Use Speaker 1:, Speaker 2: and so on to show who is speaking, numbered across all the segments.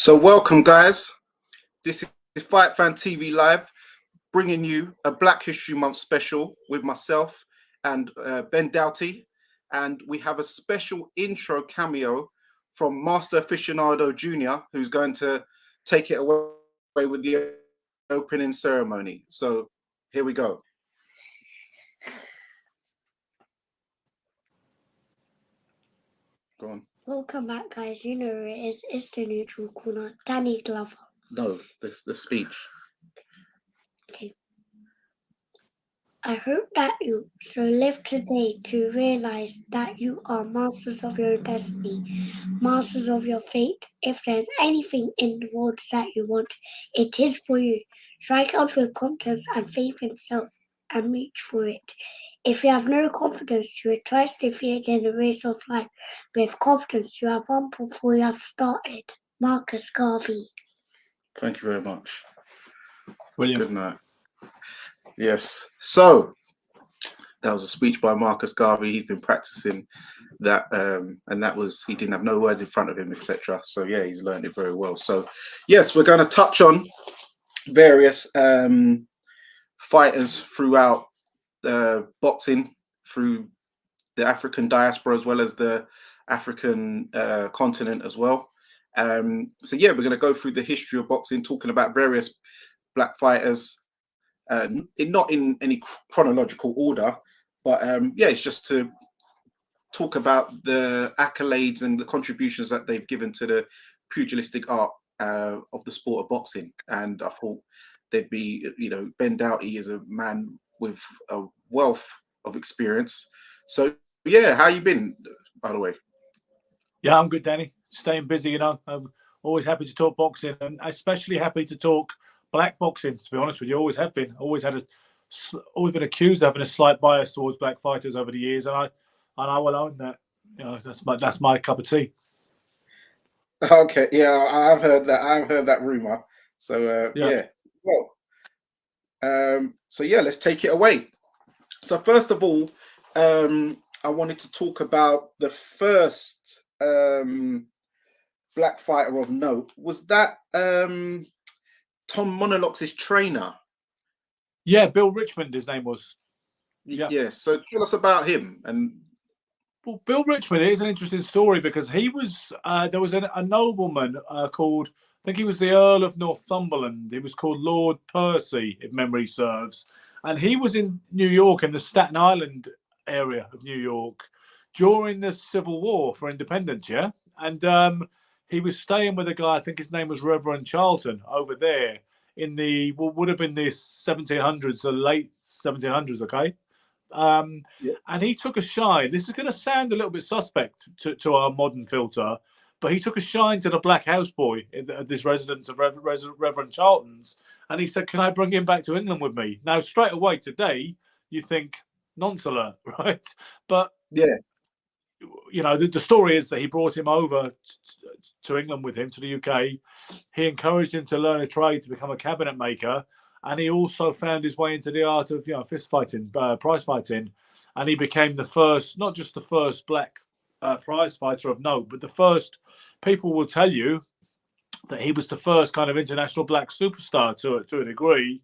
Speaker 1: So welcome, guys. This is Fight Fan TV Live, bringing you a Black History Month special with myself and Ben Doughty. And we have a special intro cameo from Master Aficionado Jr., who's going to take it away with the opening ceremony. So here we go. Go on.
Speaker 2: Welcome back, guys. You know who it is. It's the neutral corner, Danny Glover.
Speaker 1: No, the speech.
Speaker 2: Okay. I hope that you shall live today to realize that you are masters of your destiny, masters of your fate. If there's anything in the world that you want, it is for you. Strike out with confidence and faith in self and reach for it. If you have no confidence, you will try to defeat in the race of life. With confidence, you have won before you have started. Marcus Garvey.
Speaker 1: Thank you very much.
Speaker 3: William.
Speaker 1: Good night. Yes. So that was a speech by Marcus Garvey. He's been practicing that, and that was, he didn't have no words in front of him, etc. So yeah, he's learned it very well. So yes, we're going to touch on various fighters throughout boxing, through the African diaspora as well as the African continent as well. So yeah, we're going to go through the history of boxing, talking about various black fighters, not in any chronological order, but yeah, it's just to talk about the accolades and the contributions that they've given to the pugilistic art of the sport of boxing. And I thought there'd be, Ben Doughty is a man with a wealth of experience. So yeah, how you been, by the way?
Speaker 3: Yeah, I'm good, Danny. Staying busy, I'm always happy to talk boxing, and especially happy to talk black boxing. To be honest with you, always have been. Always been accused of having a slight bias towards black fighters over the years, and I will own that. That's my cup of tea.
Speaker 1: Okay, yeah, I've heard that rumor. So yeah. Well, so yeah, let's take it away. So first of all, I wanted to talk about the first black fighter of note. Was that Tom Monolox's trainer?
Speaker 3: Yeah, Bill Richmond, his name was.
Speaker 1: Yeah. So tell us about him. And
Speaker 3: well, Bill Richmond is an interesting story because he was there was a nobleman called, I think he was the Earl of Northumberland. He was called Lord Percy, if memory serves, and he was in New York, in the Staten Island area of New York, during the Civil War for independence. Yeah, and he was staying with a guy, I think his name was Reverend Charlton, over there in the would have been the 1700s, the late 1700s. Okay. And he took a shine. This is going to sound a little bit suspect to our modern filter, but he took a shine to the black houseboy at this residence of Reverend Charlton's, and he said, "Can I bring him back to England with me?" Now, straight away today, you think nonce alert, right? But
Speaker 1: yeah,
Speaker 3: the story is that he brought him over to England with him, to the UK. He encouraged him to learn a trade to become a cabinet maker. And he also found his way into the art of, fist fighting, prize fighting. And he became the first, not just the first black prize fighter of note, but the first. People will tell you that he was the first kind of international black superstar to a degree.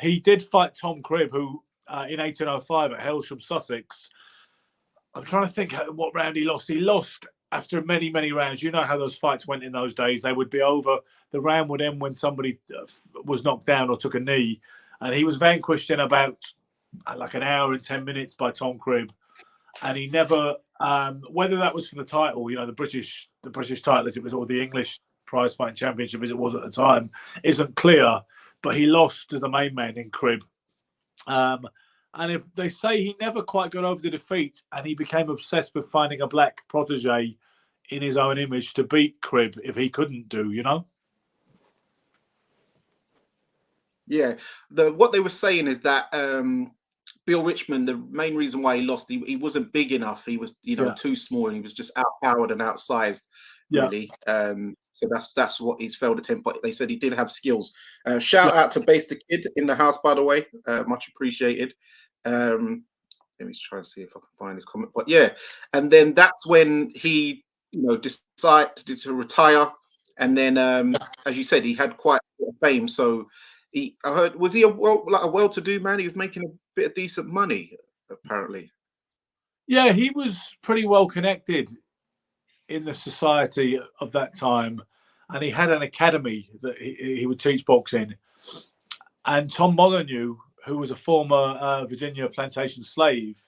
Speaker 3: He did fight Tom Cribb, who in 1805 at Hailsham, Sussex. I'm trying to think what round he lost. He lost after many, many rounds. You know how those fights went in those days. They would be over. The round would end when somebody was knocked down or took a knee. And he was vanquished in about like an hour and 10 minutes by Tom Cribb. And he never, whether that was for the title, the British title as it was, or the English prize fighting championship as it was at the time, isn't clear. But he lost to the main man in Cribb. And if they say he never quite got over the defeat, and he became obsessed with finding a black protege in his own image to beat Cribb if he couldn't do,
Speaker 1: Yeah, what they were saying is that Bill Richmond, the main reason why he lost, he wasn't big enough. He was, too small, and he was just outpowered and outsized, really. So that's what his failed attempt. But they said he did have skills. Shout out to Base the Kid in the house, by the way. Much appreciated. Let me try and see if I can find his comment. But yeah, and then that's when he, decided to retire. And then, as you said, he had quite a bit of fame. So I heard, was he a well-to-do man? He was making a bit of decent money, apparently.
Speaker 3: Yeah, he was pretty well connected in the society of that time, and he had an academy that he would teach boxing. And Tom Molyneux, who was a former Virginia plantation slave,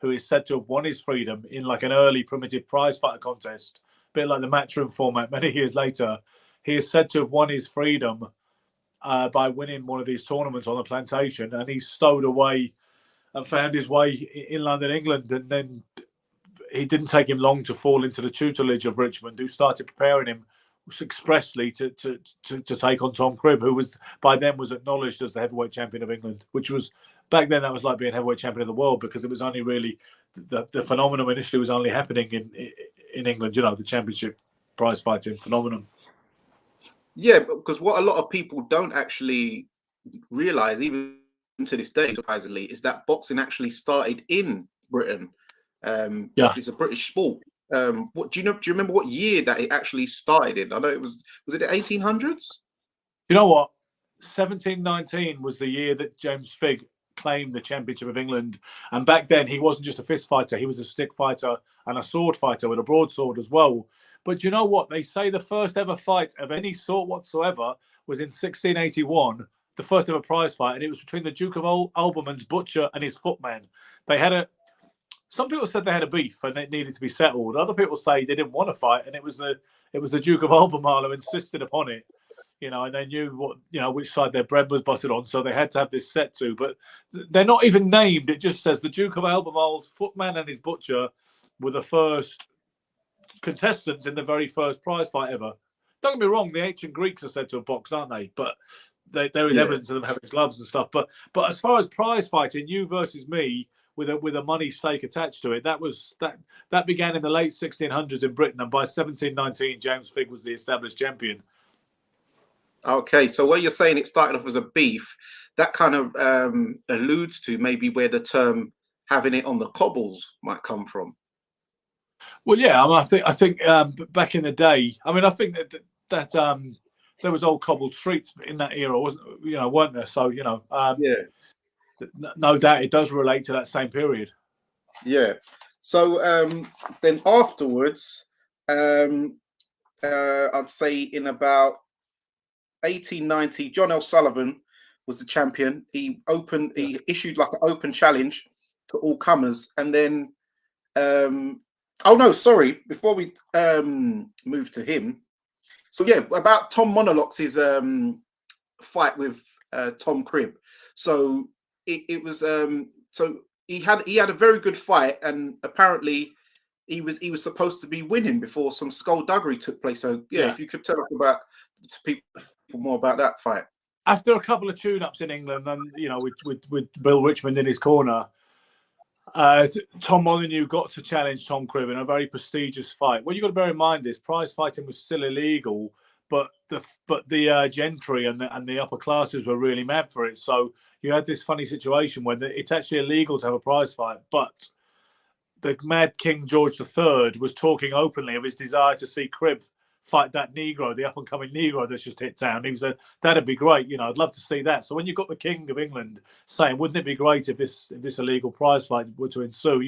Speaker 3: who is said to have won his freedom in like an early primitive prize fighter contest, a bit like the matchroom format many years later, he is said to have won his freedom by winning one of these tournaments on the plantation, and he stowed away and found his way in London, England, and then it didn't take him long to fall into the tutelage of Richmond, who started preparing him expressly to take on Tom Cribb, who was by then was acknowledged as the heavyweight champion of England, which was back then that was like being heavyweight champion of the world, because it was only really the phenomenon initially was only happening in England, you know, the championship prize fighting phenomenon.
Speaker 1: Yeah, because what a lot of people don't actually realize, even to this day, surprisingly, is that boxing actually started in Britain. It's a British sport. What do you know? Do you remember what year that it actually started in? I know it was it the 1800s?
Speaker 3: You know what? 1719 was the year that James Figg claimed the championship of England, and back then he wasn't just a fist fighter; he was a stick fighter and a sword fighter with a broadsword as well. But you know what? They say the first ever fight of any sort whatsoever was in 1681, the first ever prize fight, and it was between the Duke of Albemarle's butcher and his footman. They had some people said they had a beef and it needed to be settled. Other people say they didn't want to fight, and it was the Duke of Albemarle who insisted upon it. You know, and they knew which side their bread was buttered on, so they had to have this set to. But they're not even named. It just says the Duke of Albemarle's footman and his butcher were the first contestants in the very first prize fight ever. Don't get me wrong, the ancient Greeks are said to have boxed, aren't they? But there is evidence of them having gloves and stuff. But as far as prize fighting, you versus me, with a money stake attached to it, that began in the late 1600s in Britain, and by 1719, James Figg was the established champion.
Speaker 1: Okay, so where you're saying it started off as a beef, that kind of alludes to maybe where the term having it on the cobbles might come from.
Speaker 3: Well, yeah, I think back in the day, I think that there was old cobbled streets in that era, weren't there? So no doubt it does relate to that same period.
Speaker 1: Yeah. So then afterwards, I'd say in about 1890, John L. Sullivan was the champion. He issued like an open challenge to all comers, and then before we move to him, so yeah, about Tom Monolox's fight with Tom Cribb. So it was so he had a very good fight, and apparently he was supposed to be winning before some skullduggery took place. So yeah, if you could tell us about people more about that fight.
Speaker 3: After a couple of tune-ups in England, and with Bill Richmond in his corner, Tom Molyneux got to challenge Tom Cribb in a very prestigious fight. What you got to bear in mind is prize fighting was still illegal, but the gentry and the upper classes were really mad for it. So you had this funny situation where it's actually illegal to have a prize fight, but the mad King George III was talking openly of his desire to see Cribb fight that Negro, the up-and-coming Negro that's just hit town. He said, that'd be great. I'd love to see that. So when you've got the King of England saying, wouldn't it be great if this illegal prize fight were to ensue,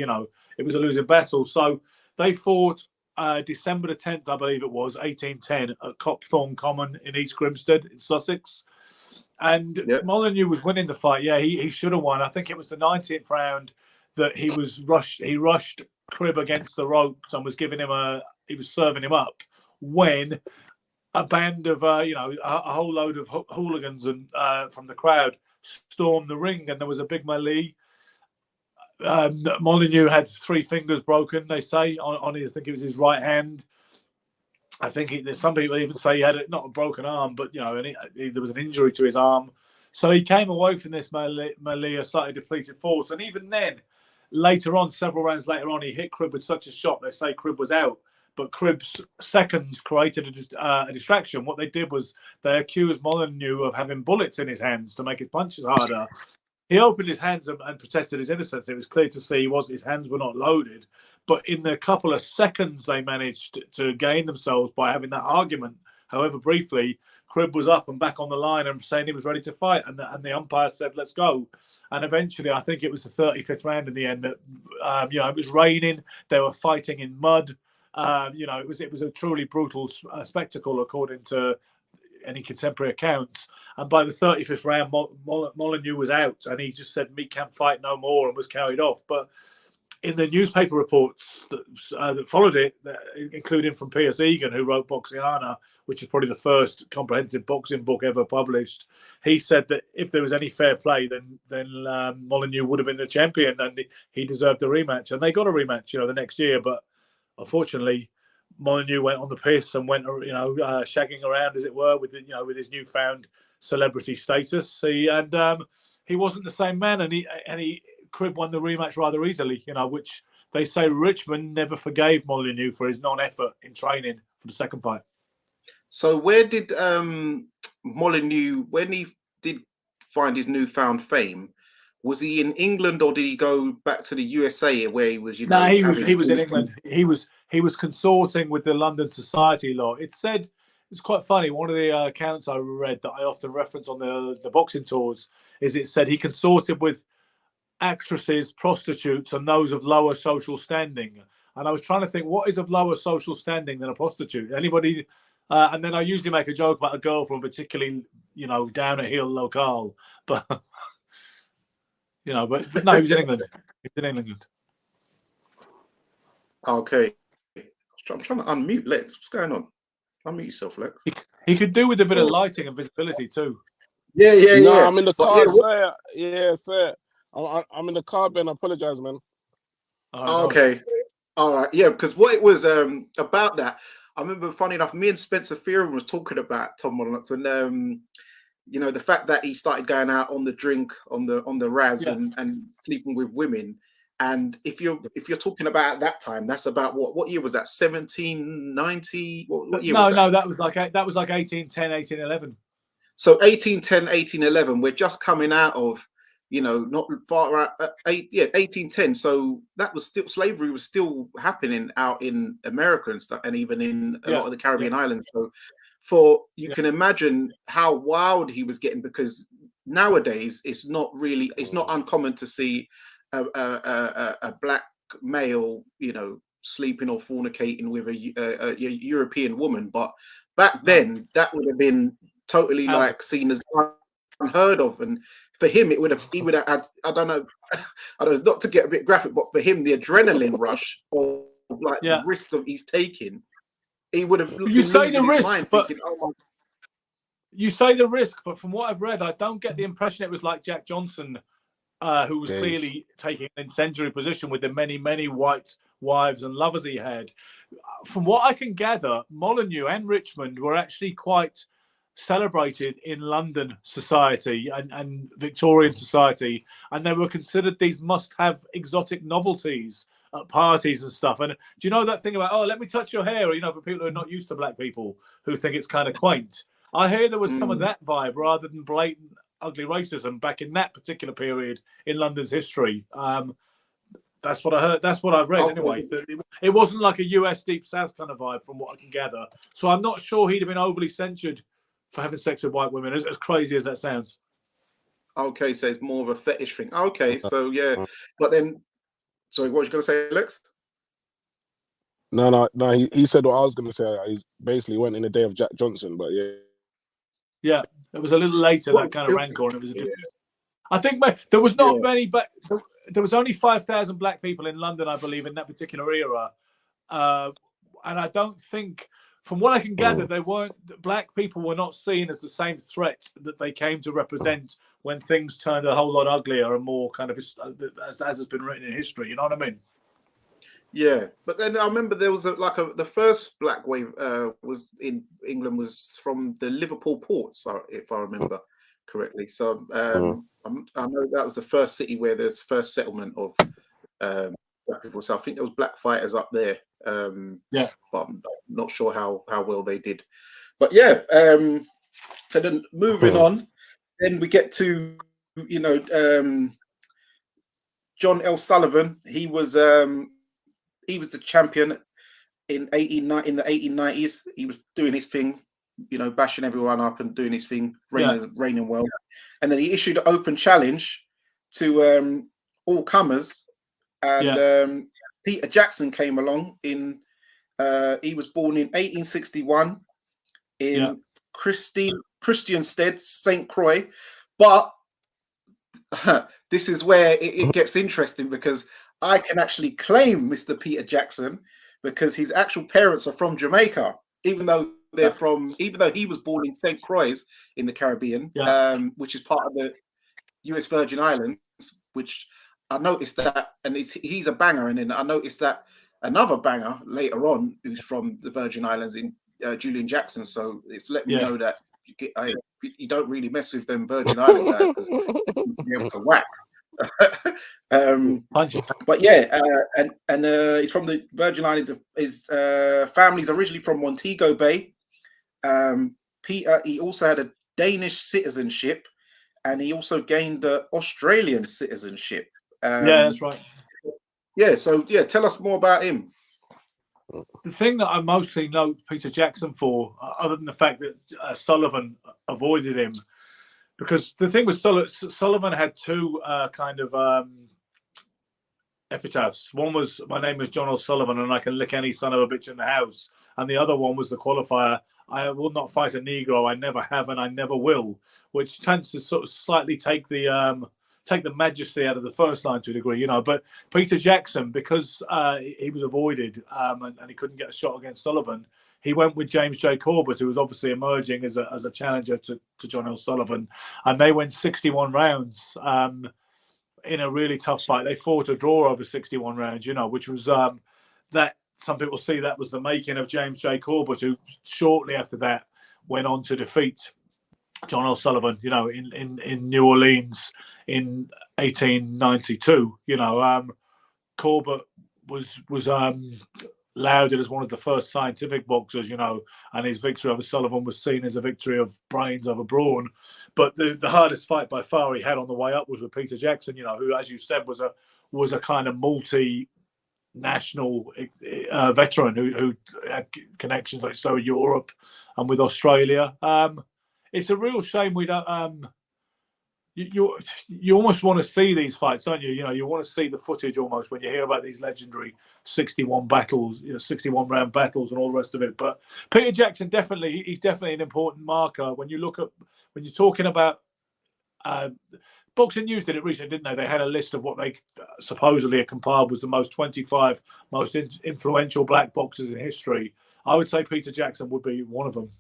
Speaker 3: it was a losing battle. So they fought December the 10th, I believe it was, 1810, at Copthorne Common in East Grinstead in Sussex. And Molyneux was winning the fight. Yeah, he should have won. I think it was the 19th round that he rushed Cribb against the ropes and was giving him he was serving him up, when a band of a whole load of hooligans and from the crowd stormed the ring, and there was a big melee. Molyneux had 3 fingers broken, they say, on I think it was his right hand. I think some people even say he had not a broken arm, but there was an injury to his arm. So he came away from this melee a slightly depleted force, and even then, later on, several rounds later on, he hit Cribb with such a shot they say Cribb was out. But Cribb's seconds created a distraction. What they did was they accused Molyneux of having bullets in his hands to make his punches harder. He opened his hands and protested his innocence. It was clear to see his hands were not loaded. But in the couple of seconds they managed to gain themselves by having that argument however briefly, Cribb was up and back on the line and saying he was ready to fight, and the umpire said, "Let's go." And eventually, I think it was the 35th round in the end that it was raining. They were fighting in mud. It was a truly brutal spectacle according to any contemporary accounts. And by the 35th round, Molyneux was out, and he just said, "Me can't fight no more," and was carried off. But in the newspaper reports that followed it, including from Piers Egan, who wrote Boxiana, which is probably the first comprehensive boxing book ever published, he said that if there was any fair play, then Molyneux would have been the champion, and he deserved a rematch. And they got a rematch, the next year. But unfortunately, Molyneux went on the piss and went, shagging around, as it were, with his newfound celebrity status. He wasn't the same man, and he Cribb won the rematch rather easily. Which they say Richmond never forgave Molyneux for his non-effort in training for the second fight.
Speaker 1: So where did Molyneux, when he did find his newfound fame, was he in England or did he go back to the USA where he was? He
Speaker 3: was in England. He was consorting with the London Society law. It said, it's quite funny. One of the accounts I read that I often reference on the boxing tours is it said he consorted with actresses, prostitutes, and those of lower social standing. And I was trying to think, what is of lower social standing than a prostitute? Anybody? And then I usually make a joke about a girl from a particularly, down a hill locale, but. But no, he was in England. He's in England.
Speaker 1: Okay. I'm trying to unmute Lex. What's going on? Unmute yourself, Lex.
Speaker 3: He could do with a bit of lighting and visibility too.
Speaker 1: Yeah.
Speaker 4: No, I'm in the car, sir. Yeah, sir. I'm in the car, Ben. I apologize, man.
Speaker 1: Okay. All right. Yeah, because what it was about that, I remember, funny enough, me and Spencer Fearon was talking about Tom Molyneux and the fact that he started going out on the drink, on the Raz, and sleeping with women. And if you're talking about at that time, that's about what year was that? 1790? What year was that?
Speaker 3: No, that was like 1810, 1811.
Speaker 1: So 1810, 1811, we're just coming out of, not far out, 1810. So that was still, slavery was still happening out in America and stuff, and even in a lot of the Caribbean islands. So can imagine how wild he was getting, because nowadays it's not uncommon to see a black male, sleeping or fornicating with a European woman. But back then, that would have been totally seen as unheard of. And for him, he would have had, I don't know, not to get a bit graphic, but for him, the adrenaline rush or the risk of he's taking. He would have.
Speaker 3: You say the risk, but you say the risk, but from what I've read, I don't get the impression it was like Jack Johnson, who was clearly taking an incendiary position with the many, many white wives and lovers he had. From what I can gather, Molyneux and Richmond were actually quite celebrated in London society and Victorian society, and they were considered these must-have exotic novelties at parties and stuff. And do you know that thing about, let me touch your hair, for people who are not used to black people who think it's kind of quaint? I hear there was some of that vibe rather than blatant ugly racism back in that particular period in London's history. That's what I heard. That's what I've read anyway. It wasn't like a US Deep South kind of vibe from what I can gather. So I'm not sure he'd have been overly censured for having sex with white women, as crazy as that sounds.
Speaker 1: Okay, so it's more of a fetish thing. Okay, so yeah. But then, sorry, what was you going to say, Alex?
Speaker 4: No. He said what I was going to say. He basically went in the day of Jack Johnson, but yeah.
Speaker 3: Yeah, it was a little later, that kind of rancor, and it was a different. I think there was not many, but there was only 5,000 black people in London, I believe, in that particular era. And I don't think, from what I can gather, black people were not seen as the same threat that they came to represent when things turned a whole lot uglier and more kind of, as has been written in history. You know what I mean?
Speaker 1: Yeah, but then I remember there was the first black wave was in England was from the Liverpool ports, if I remember correctly. So I know that was the first city where there's first settlement of black people. So I think there was black fighters up there. But I'm not sure how well they did. But yeah, so then moving on, then we get to John L. Sullivan. He was the champion in the 1890s. He was doing his thing, bashing everyone up and doing his thing, reigning well. And then he issued an open challenge to all comers, and Peter Jackson came along in. He was born in 1861 in Christiansted, St. Croix, but this is where it gets interesting, because I can actually claim Mr. Peter Jackson because his actual parents are from Jamaica, even though he was born in St. Croix in the Caribbean, which is part of the US Virgin Islands, which I noticed that, and he's a banger. And then I noticed that another banger later on who's from the Virgin Islands in Julian Jackson. So it's let me know that you don't really mess with them Virgin Island guys, because you'll be able to whack. But he's from the Virgin Islands. His family's originally from Montego Bay. Peter, he also had a Danish citizenship, and he also gained the Australian citizenship.
Speaker 3: That's right.
Speaker 1: Tell us more about him.
Speaker 3: The thing that I mostly know Peter Jackson for, other than the fact that Sullivan avoided him, because the thing with Sullivan had two kind of epitaphs. One was, "My name is John O'Sullivan, and I can lick any son of a bitch in the house," and the other one was the qualifier, "I will not fight a Negro. I never have, and I never will," which tends to sort of slightly take the majesty out of the first line to a degree, But Peter Jackson, because he was avoided and he couldn't get a shot against Sullivan, he went with James J. Corbett, who was obviously emerging as a challenger to John O'Sullivan, and they went 61 rounds in a really tough fight. They fought a draw over 61 rounds, which was that some people see that was the making of James J. Corbett, who shortly after that went on to defeat John O'Sullivan, in New Orleans in 1892. Corbett was lauded as one of the first scientific boxers, and his victory over Sullivan was seen as a victory of brains over brawn. But the hardest fight by far he had on the way up was with Peter Jackson, who, as you said, was a kind of multi-national veteran who had connections like so Europe and with Australia. It's a real shame we don't. You almost want to see these fights, don't you? You want to see the footage almost when you hear about these legendary 61 battles, 61 round battles, and all the rest of it. But Peter Jackson he's definitely an important marker when you're talking about. Boxing News did it recently, didn't they? They had a list of what they supposedly compiled was the 25 most influential black boxers in history. I would say Peter Jackson would be one of them.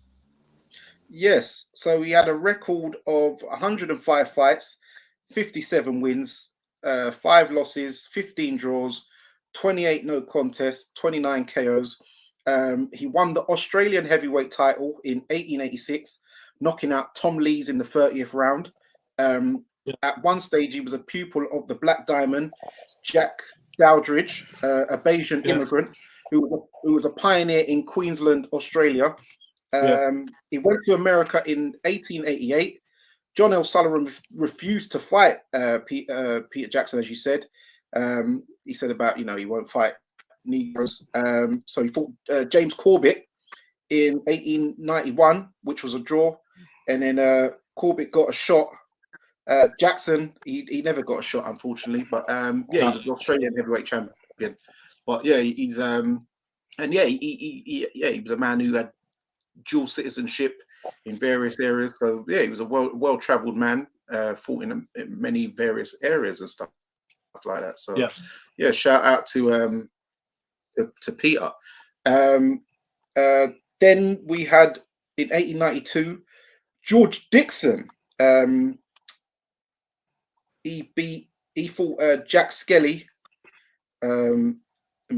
Speaker 1: Yes, so he had a record of 105 fights, 57 wins, 5 losses, 15 draws, 28 no contests, 29 KOs. He won the Australian heavyweight title in 1886, knocking out Tom Lees in the 30th round. At one stage, he was a pupil of the Black Diamond, Jack Dowdridge, a Bayesian immigrant who was a pioneer in Queensland, Australia. He went to America in 1888. John O'Sullivan refused to fight Peter Jackson, as you said. He said about, he won't fight Negroes. So he fought James Corbett in 1891, which was a draw. And then Corbett got a shot. Jackson, he never got a shot, unfortunately. But he was an Australian heavyweight champion. But he was a man who had dual citizenship in various areas. So he was a well-traveled man, fought in many various areas and stuff like that. So shout out to Peter. Then we had in 1892 George Dixon. He fought Jack Skelly and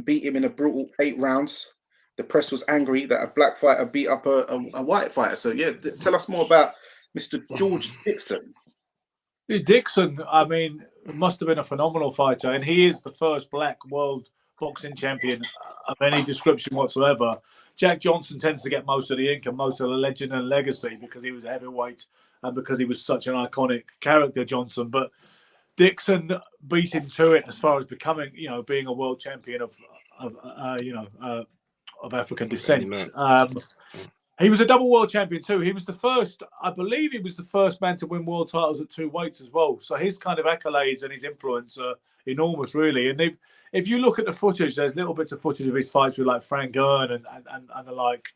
Speaker 1: beat him in a brutal 8 rounds. The press was angry that a black fighter beat up a white fighter. So tell us more about Mr. George Dixon.
Speaker 3: Dixon, I mean, must have been a phenomenal fighter, and he is the first black world boxing champion of any description whatsoever. Jack Johnson tends to get most of the ink and most of the legend and legacy because he was a heavyweight and because he was such an iconic character, Johnson. But Dixon beat him to it as far as becoming, being a world champion of African descent. He was a double world champion too. He was the first, I believe, he was the first man to win world titles at 2 weights as well. So his kind of accolades and his influence are enormous, really. And if you look at the footage, there's little bits of footage of his fights with like Frank Earn and the like.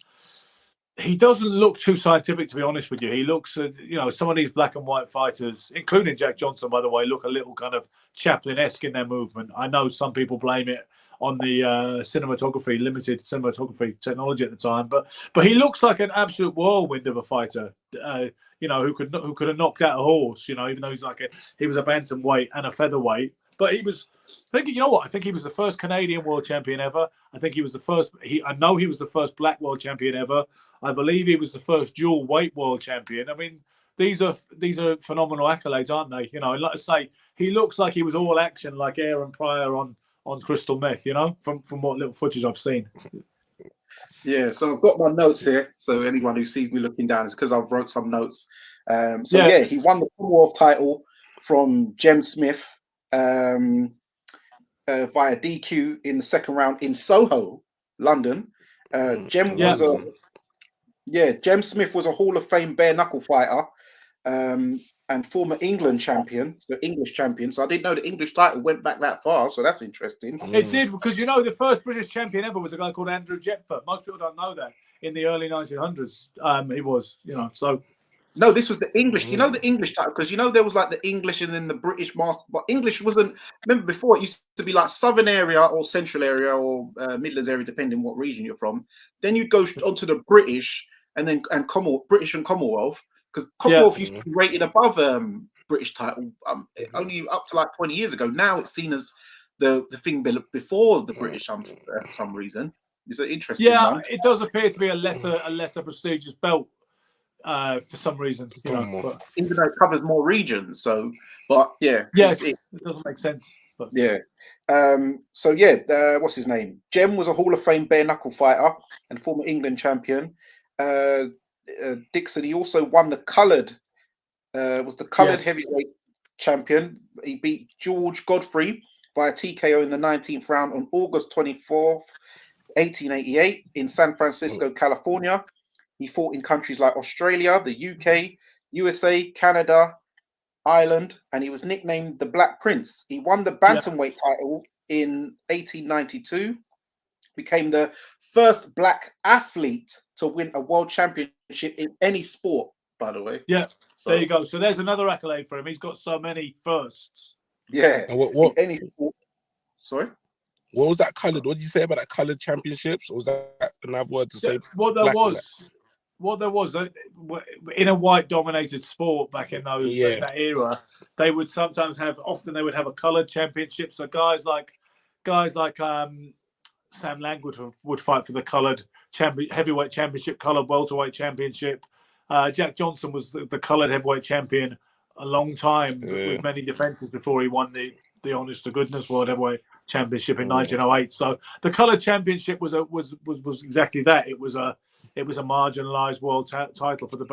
Speaker 3: He doesn't look too scientific, to be honest with you. He looks, some of these black and white fighters, including Jack Johnson, by the way, look a little kind of Chaplin-esque in their movement. I know some people blame it on the limited cinematography technology at the time, but he looks like an absolute whirlwind of a fighter. Who could have knocked out a horse. Even though he was a bantamweight and a featherweight, but he was. I think he was the first Canadian world champion ever. I think he was the first. I know he was the first black world champion ever. I believe he was the first dual weight world champion. I mean, these are phenomenal accolades, aren't they? And like I say, he looks like he was all action, like Aaron Pryor on crystal meth. From what little footage I've seen.
Speaker 1: Yeah, so I've got my notes here. So anyone who sees me looking down is because I've wrote some notes. He won the Commonwealth title from Jem Smith via DQ in the second round in Soho, London. Jem Smith was a Hall of Fame bare knuckle fighter and former England champion, so English champion. So I didn't know the English title went back that far. So that's interesting.
Speaker 3: It did, because the first British champion ever was a guy called Andrew Jepfer. Most people don't know that. In the early 1900s, he was, so.
Speaker 1: No, this was the English. The English title, because there was like the English and then the British master. But English wasn't. Remember before, it used to be like Southern area or Central area or Midlands area, depending what region you're from. Then you'd go onto the British and Commonwealth, British and Commonwealth, because Commonwealth used to be rated above British title only up to like 20 years ago. Now it's seen as the thing before the British for some reason. It's an interesting one.
Speaker 3: It does appear to be a lesser prestigious belt. For some reason,
Speaker 1: even though it covers more regions. So, but it
Speaker 3: doesn't make sense. But.
Speaker 1: Yeah. What's his name? Jem was a Hall of Fame bare knuckle fighter and former England champion. Dixon, he also won the coloured. Was the coloured heavyweight champion. He beat George Godfrey via TKO in the 19th round on August 24th, 1888 in San Francisco, California. He fought in countries like Australia, the UK, USA, Canada, Ireland, and he was nicknamed the Black Prince. He won the bantamweight title in 1892, became the first black athlete to win a world championship in any sport, by the way.
Speaker 3: Yeah, so there you go. So there's another accolade for him. He's got so many firsts.
Speaker 1: Yeah.
Speaker 4: And what
Speaker 1: any sport. Sorry?
Speaker 4: What was that coloured? What did you say about that coloured championships? Or was that another word to say?
Speaker 3: What there was in a white-dominated sport back in that era, they would sometimes have a coloured championship. So guys like Sam Lang would fight for the coloured heavyweight championship, coloured welterweight championship. Jack Johnson was the coloured heavyweight champion a long time with many defences before he won the honest to goodness world heavyweight championship in 1908. So the coloured championship was exactly that. It was a marginalised world title for the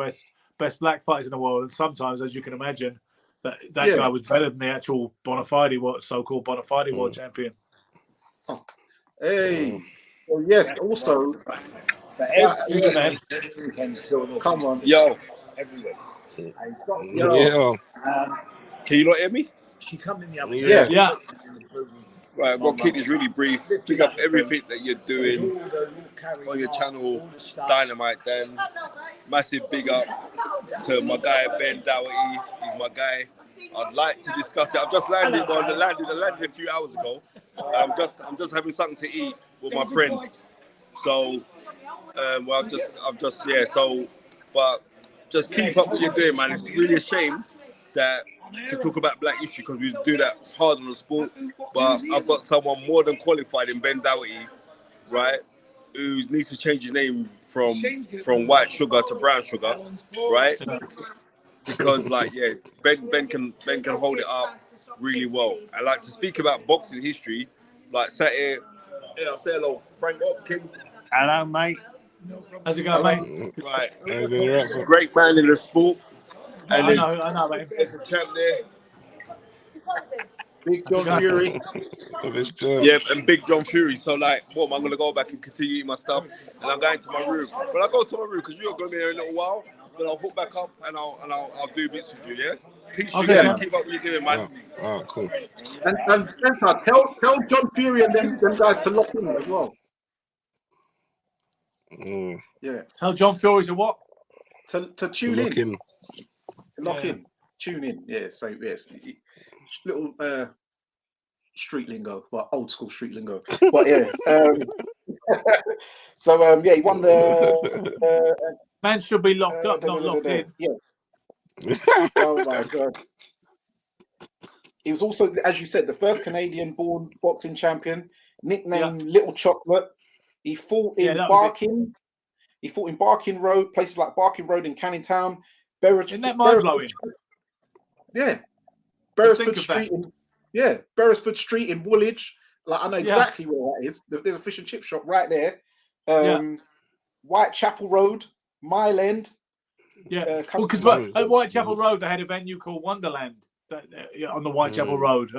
Speaker 3: best black fighters in the world, and sometimes, as you can imagine, that guy was better than the actual so-called bona fide world champion.
Speaker 1: Oh. Hey, well, yes. Also, come on,
Speaker 5: yo, everywhere.
Speaker 4: Yo.
Speaker 5: Can you not hear me?
Speaker 6: She come in the other
Speaker 3: Yeah.
Speaker 5: Right, well, Kid is really brief. Pick up everything that you're doing on your channel, Dynamite. Then, massive big up to my guy Ben Dougherty. He's my guy. I'd like to discuss it. I've just landed. I landed a few hours ago. I'm just having something to eat with my friend. So, but just keep up what you're doing, man. It's really a shame that to talk about black history because we do that hard on the sport, but I've got someone more than qualified in Ben Dougherty, right, who needs to change his name from white sugar to brown sugar, right? Because Ben can hold it up really well. I like to speak about boxing history, like say hello, Frank Hopkins.
Speaker 6: Hello, mate.
Speaker 3: How's it going, mate?
Speaker 5: Right, great man in the sport. And
Speaker 3: I know, mate.
Speaker 5: There's a champ there.
Speaker 1: Big John Fury.
Speaker 4: Big John.
Speaker 5: Yeah, and Big John Fury. So like, boom, I'm gonna go back and continue eating my stuff, and I'm going to my room. When I go to my room, because you're gonna be here in a little while, then I'll hook back up and I'll do bits with you. Yeah. Peace, you
Speaker 3: Okay,
Speaker 5: guys.
Speaker 1: man.
Speaker 5: Keep up what you're doing, man.
Speaker 4: Oh, cool.
Speaker 1: And Spencer, tell John Fury and them guys to lock in as well. Yeah.
Speaker 3: Tell John Fury to what?
Speaker 1: To tune
Speaker 4: Look
Speaker 1: in.
Speaker 4: in.
Speaker 1: Lock in. Tune in. Yeah. So yes. Little street lingo, well, old school street lingo. But yeah. So yeah, he won the
Speaker 3: Man should be locked up, not locked in.
Speaker 1: Yeah. Oh my god. He was also, as you said, the first Canadian-born boxing champion, nicknamed Little Chocolate. He fought in Barking. He fought in Barking Road, places like Barking Road in Canning Town.
Speaker 3: Isn't that mind-blowing?
Speaker 1: Yeah. Beresford Street Beresford Street in Woolwich. Like, I know exactly where that is. There's a fish and chip shop right there. Whitechapel Road, Mile End.
Speaker 3: Yeah, because at Whitechapel Road they had a venue called Wonderland on the Whitechapel Road.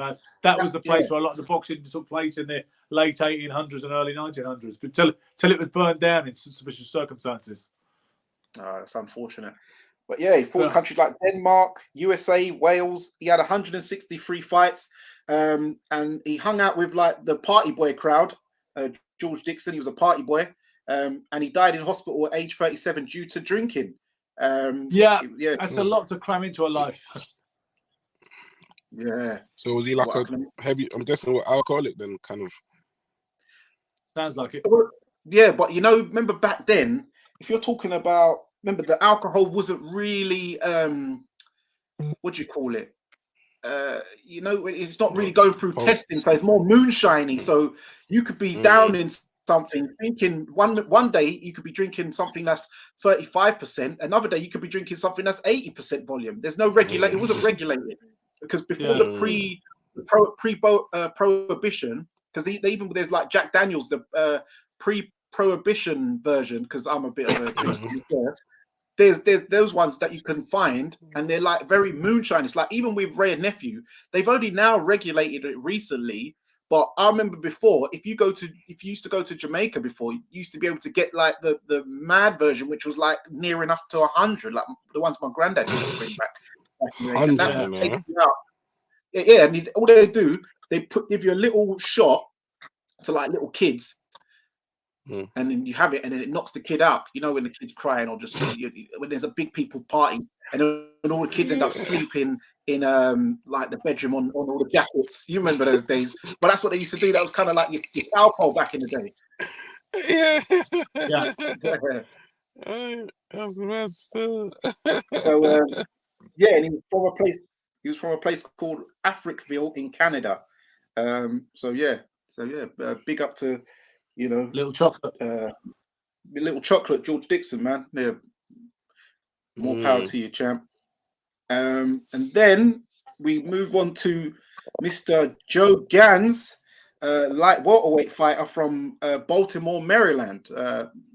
Speaker 3: That was the place where a lot of the boxing took place in the late 1800s and early 1900s, but till it was burned down in suspicious circumstances.
Speaker 1: That's unfortunate. But yeah, he fought in countries like Denmark, USA, Wales. He had 163 fights, and he hung out with like the party boy crowd. George Dixon, he was a party boy, and he died in hospital at age 37 due to drinking.
Speaker 3: That's a lot to cram into a life.
Speaker 1: Yeah.
Speaker 4: So was he like a heavy? I'm guessing alcoholic then, kind of.
Speaker 3: Sounds like it.
Speaker 1: Yeah, but remember back then, if you're talking about, remember the alcohol wasn't really what do you call it? It's not really going through testing, so it's more moonshiny. So you could be down in something, thinking one day you could be drinking something that's 35%, another day you could be drinking something that's 80% volume. There's no regulate. It wasn't regulated because before the prohibition, because even there's like Jack Daniels, the pre-prohibition version. Because I'm a bit of a drinker. There's those ones that you can find, and they're like very moonshine. It's like even with Ray and Nephew, they've only now regulated it recently. But I remember before, if you used to go to Jamaica before, you used to be able to get like the mad version, which was like near enough to 100, like the ones my granddad used to bring back. And that would take you out. Yeah, and all they do, they give you a little shot to like little kids. And then you have it, and then it knocks the kid out. When the kid's crying, or just when there's a big people party, and then all the kids end up sleeping in like the bedroom on all the jackets. You remember those days? But that's what they used to do. That was kind of like your alcohol back in the day. So and he was from a place called Africville in Canada. Big up to
Speaker 3: Little Chocolate.
Speaker 1: Little Chocolate, George Dixon, man. Yeah. More power to you, champ. And then we move on to Mr. Joe Gans, light welterweight fighter from Baltimore, Maryland.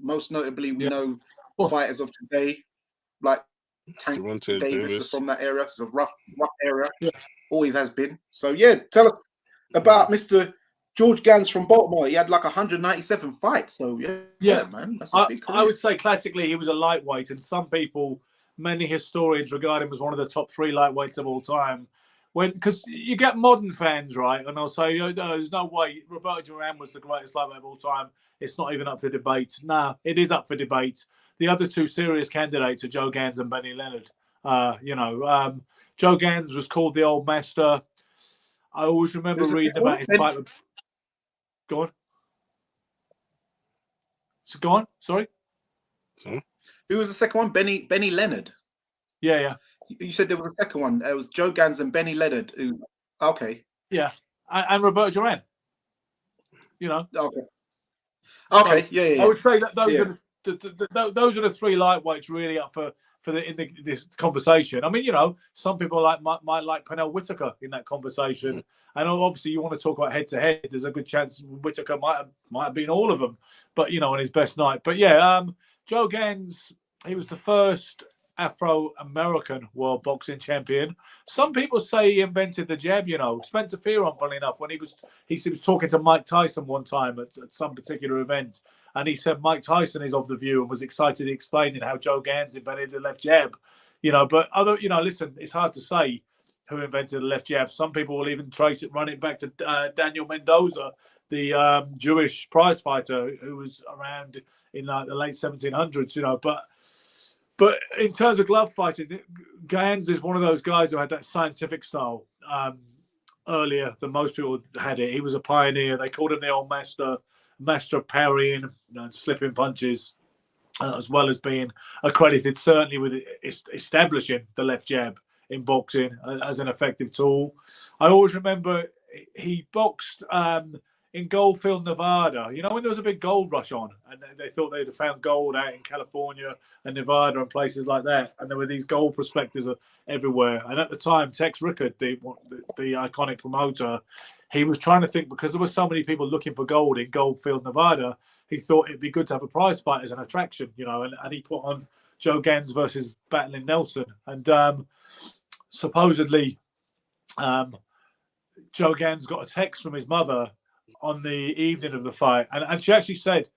Speaker 1: Most notably, we know fighters of today, like Tank Davis is from that area, sort of rough area. Always has been. So tell us about Mr. George Gans from Baltimore. He had like 197 fights. So man, that's a big career.
Speaker 3: I would say classically he was a lightweight, and some people, many historians, regard him as one of the top 3 lightweights of all time. Because you get modern fans, right, and they'll say, no, there's no way Roberto Duran was the greatest lightweight of all time. It's not even up for debate. Nah, it is up for debate. The other 2 serious candidates are Joe Gans and Benny Leonard. Joe Gans was called the Old Master. I always remember reading about his fight with... Go on. So go on. Sorry.
Speaker 1: Who was the second one? Benny Leonard.
Speaker 3: Yeah.
Speaker 1: You said there was a second one. It was Joe Gans and Benny Leonard. Okay.
Speaker 3: Yeah, and Roberto Duran.
Speaker 1: Okay.
Speaker 3: Okay.
Speaker 1: So, yeah.
Speaker 3: I would say that those are the 3 lightweights really up for this conversation. I mean, some people might like Pernell Whitaker in that conversation, and obviously you want to talk about head to head. There's a good chance Whitaker might have been all of them, but on his best night. But Joe Gans, he was the first Afro-American world boxing champion. Some people say he invented the jab. You know, Spencer Fearon, funny enough, when he was talking to Mike Tyson one time at some particular event, and he said Mike Tyson is of the view and was excited explaining how Joe Gans invented the left jab. You know, but listen, it's hard to say who invented the left jab. Some people will even run it back to Daniel Mendoza, the Jewish prize fighter who was around in the late 1700s. You know, but in terms of glove fighting, Gans is one of those guys who had that scientific style earlier than most people had it. He was a pioneer. They called him the old master of parrying and slipping punches, as well as being accredited certainly with establishing the left jab in boxing as an effective tool. I always remember he boxed in Goldfield, Nevada. You know, when there was a big gold rush on, and they thought they'd have found gold out in California and Nevada and places like that, and there were these gold prospectors everywhere. And at the time, Tex Rickard, the iconic promoter, he was trying to think, because there were so many people looking for gold in Goldfield, Nevada, he thought it'd be good to have a prize fight as an attraction, you know, and he put on Joe Gans versus Battling Nelson. And supposedly, Joe Gans got a text from his mother on the evening of the fight, and she actually said,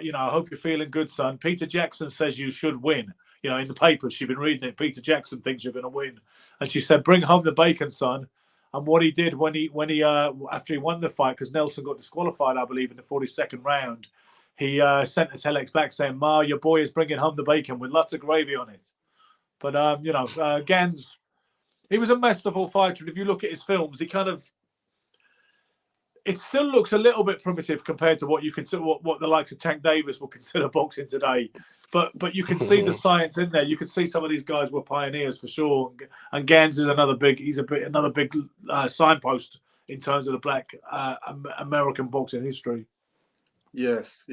Speaker 3: you know, I hope you're feeling good, son. Peter Jackson says you should win. You know, in the papers, she'd been reading it. Peter Jackson thinks you're going to win. And she said, bring home the bacon, son. And what he did when he after he won the fight, because Nelson got disqualified, I believe, in the 42nd round, he sent a telex back saying, Ma, your boy is bringing home the bacon with lots of gravy on it. But, you know, Gans, he was a masterful fighter. And if you look at his films, he kind of, it still looks a little bit primitive compared to what you consider, what the likes of Tank Davis will consider boxing today. But you can see the science in there. You can see some of these guys were pioneers for sure. And Gans is another big signpost in terms of the Black American boxing history.
Speaker 1: Yes.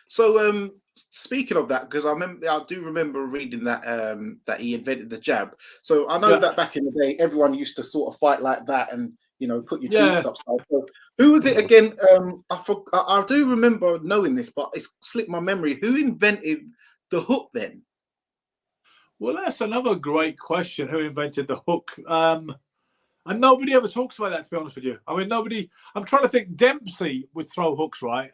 Speaker 1: So speaking of that, because I do remember reading that that he invented the jab. So I know that back in the day, everyone used to sort of fight like that and, you know, put your cheeks upside. So who was it again? I do remember knowing this, but it's slipped my memory. Who invented the hook then?
Speaker 3: Well, that's another great question. Who invented the hook? And nobody ever talks about that, to be honest with you. I mean, nobody. I'm trying to think. Dempsey would throw hooks, right?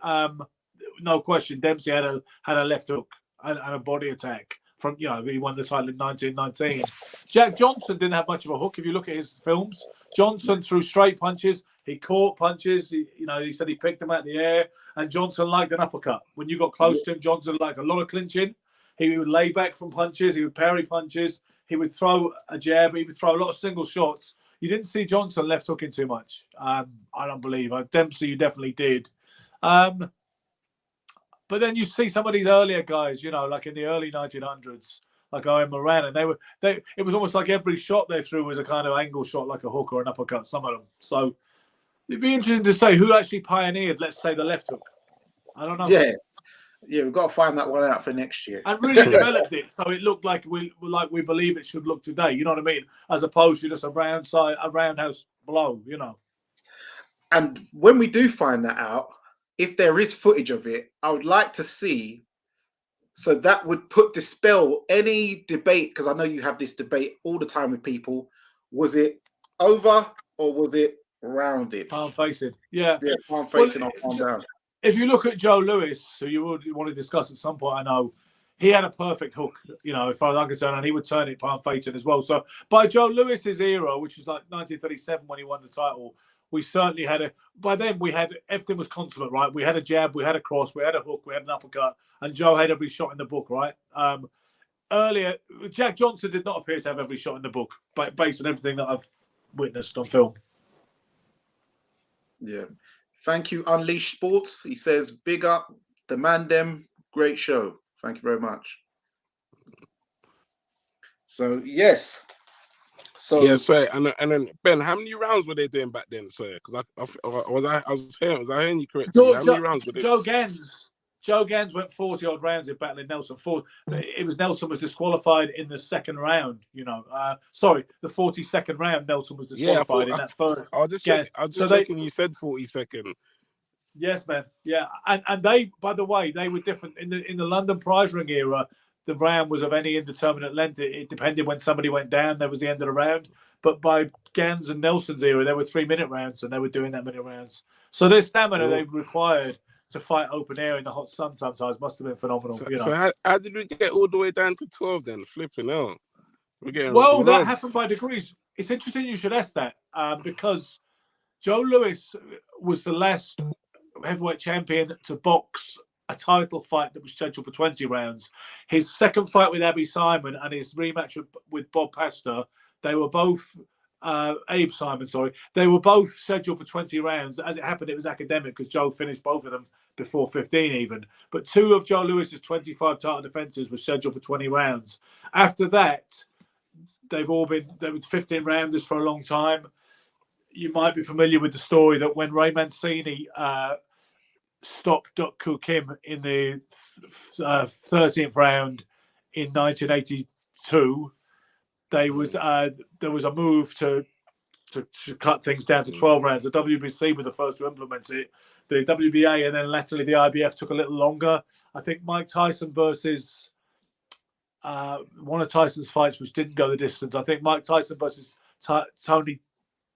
Speaker 3: No question. Dempsey had a left hook and a body attack. From, you know, he won the title in 1919. Jack Johnson didn't have much of a hook. If you look at his films, Johnson threw straight punches. He caught punches. He said he picked them out of the air. And Johnson liked an uppercut. When you got close to him, Johnson liked a lot of clinching. He would lay back from punches. He would parry punches. He would throw a jab. He would throw a lot of single shots. You didn't see Johnson left hooking too much. I don't believe. Dempsey, you definitely did. But then you see some of these earlier guys, you know, like in the early 1900s, like Owen Moran, and it was almost like every shot they threw was a kind of angle shot, like a hook or an uppercut, some of them. So it'd be interesting to say who actually pioneered, let's say, the left hook. I don't know.
Speaker 1: Yeah, we've got to find that one out for next year.
Speaker 3: And really developed it so it looked like we believe it should look today. You know what I mean? As opposed to just a roundhouse blow. You know.
Speaker 1: And when we do find that out, if there is footage of it, I would like to see. So that would dispel any debate, because I know you have this debate all the time with people. Was it over or was it rounded?
Speaker 3: Palm facing. Yeah,
Speaker 1: palm facing or palm down.
Speaker 3: If you look at Joe Louis, who you would want to discuss at some point, I know he had a perfect hook, you know, as far as I'm concerned, and he would turn it palm facing as well. So by Joe Louis's era, which is like 1937 when he won the title, we certainly had by then everything was consummate, right? We had a jab, we had a cross, we had a hook, we had an uppercut, and Joe had every shot in the book, right? Earlier, Jack Johnson did not appear to have every shot in the book, but based on everything that I've witnessed on film.
Speaker 1: Yeah. Thank you, Unleashed Sports. He says, big up the man them. Great show. Thank you very much. So, yes. So
Speaker 4: yeah, sir. And then Ben, how many rounds were they doing back then, sir? Because was I hearing you correctly? How many rounds were they?
Speaker 3: Joe Gans went 40 odd rounds in battling Nelson. Nelson was disqualified in the second round. You know, the 42nd round. Nelson was disqualified in that first.
Speaker 4: I was just checking. You said 42nd.
Speaker 3: Yes, man. Yeah, and they, by the way, they were different in the London prize ring era. the round was of any indeterminate length. It depended when somebody went down. That was the end of the round. But by Gans and Nelson's era, there were 3-minute rounds, and they were doing that many rounds. So their stamina they required to fight open air in the hot sun sometimes must have been phenomenal.
Speaker 4: So how did we get all the way down to 12 then? Flipping out. We're getting
Speaker 3: well, that
Speaker 4: robbed.
Speaker 3: happened by degrees. It's interesting you should ask that because Joe Louis was the last heavyweight champion to box a title fight that was scheduled for 20 rounds. His second fight with Abbey Simon and his rematch with Bob Pastor, they were both Abe Simon, sorry. They were both scheduled for 20 rounds. As it happened, it was academic because Joe finished both of them before 15 even. But 2 of Joe Louis's 25 title defenses were scheduled for 20 rounds. After that, they were 15 rounders for a long time. You might be familiar with the story that when Ray Mancini stopped Duk Koo Kim in the 13th round in 1982, there was a move to cut things down to 12 rounds. The WBC were the first to implement it. The WBA and then latterly the IBF took a little longer. I think Mike Tyson versus one of Tyson's fights, which didn't go the distance. I think Mike Tyson versus Tony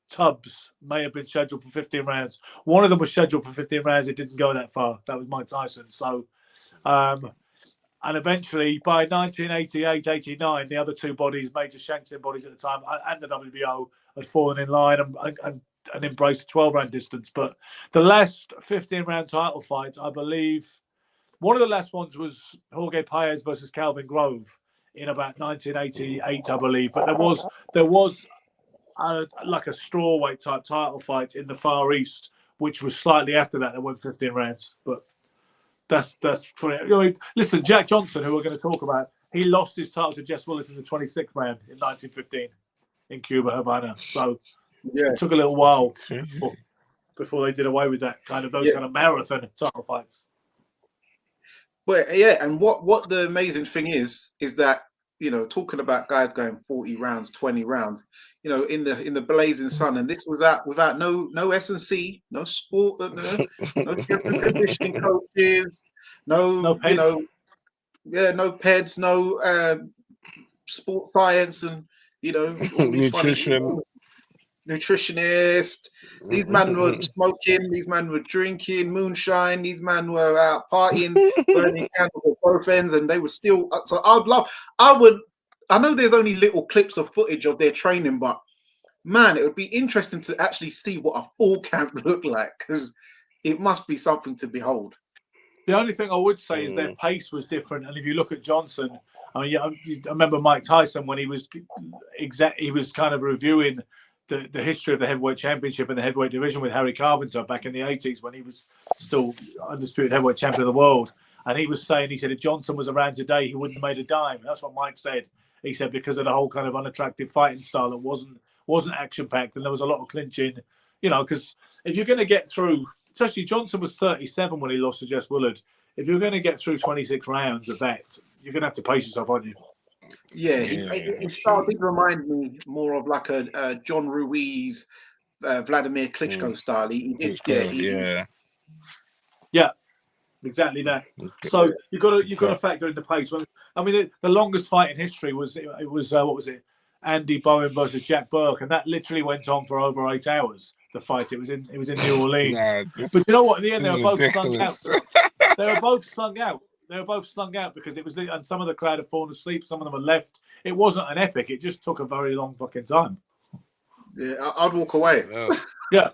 Speaker 3: Tubbs may have been scheduled for 15 rounds. One of them was scheduled for 15 rounds. It didn't go that far. That was Mike Tyson. So, and eventually by 1988-89, the other 2 bodies, major Shankston bodies at the time, and the WBO had fallen in line and embraced the 12-round distance. But the last 15-round title fight, I believe, one of the last ones was Jorge Paez versus Calvin Grove in about 1988, I believe. But there was like a strawweight type title fight in the Far East, which was slightly after that went 15 rounds. But that's funny. I mean, listen, Jack Johnson, who we're going to talk about, he lost his title to Jess Willis in the 26th round in 1915 in Cuba Havana. So it took a little while before they did away with that kind of kind of marathon title fights.
Speaker 1: But yeah, and what the amazing thing is that, you know, talking about guys going 40 rounds, 20 rounds, you know, in the blazing sun, and this without no S&C, no sport, no conditioning coaches, no peds. No peds, no sport science, and you know, nutritionist. These men were smoking, these men were drinking moonshine, these men were out partying, burning candles at both ends, and they were still. So I know there's only little clips of footage of their training, but man, it would be interesting to actually see what a full camp looked like, because it must be something to behold.
Speaker 3: The only thing I would say is their pace was different, and if you look at Johnson, I mean, I remember Mike Tyson when he was kind of reviewing the history of the heavyweight championship and the heavyweight division with Harry Carpenter back in the 80s when he was still undisputed heavyweight champion of the world. And he was saying, he said, if Johnson was around today, he wouldn't have made a dime. That's what Mike said. He said because of the whole kind of unattractive fighting style that wasn't action-packed, and there was a lot of clinching, you know, because if you're going to get through, especially Johnson was 37 when he lost to Jess Willard. If you're going to get through 26 rounds of that, you're going to have to pace yourself, aren't you?
Speaker 1: Yeah, his style did remind me more of like a John Ruiz, Vladimir Klitschko style.
Speaker 3: Yeah, exactly that. So you've got to factor in the pace. I mean, the longest fight in history was what was it? Andy Bowen versus Jack Burke, and that literally went on for over 8 hours. The fight, it was in New Orleans. But you know what? In the end, they were both slung out. They were both slung out because it was, and some of the crowd had fallen asleep. Some of them had left. It wasn't an epic. It just took a very long fucking time.
Speaker 1: Yeah, I'd walk away.
Speaker 3: Yeah,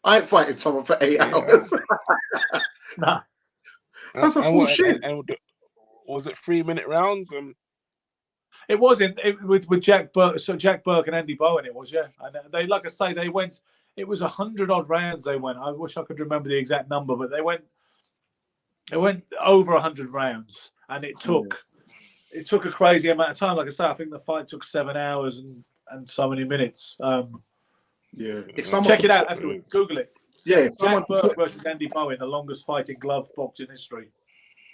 Speaker 1: I ain't fighting someone for 8 hours.
Speaker 3: Nah,
Speaker 1: that's a full shit.
Speaker 4: And was it 3-minute rounds?
Speaker 3: it wasn't with Jack Burke. So Jack Burke and Andy Bowen, it was, yeah. And they, like I say, they went. It was 100 odd rounds. They went. I wish I could remember the exact number, but they went. It went over 100 rounds, and it took a crazy amount of time. Like I say, I think the fight took 7 hours and so many minutes.
Speaker 1: Yeah, if
Speaker 3: someone check it out afterwards, Google it.
Speaker 1: Yeah,
Speaker 3: Jack Burke versus Andy Bowen, the longest fight in glove boxing history.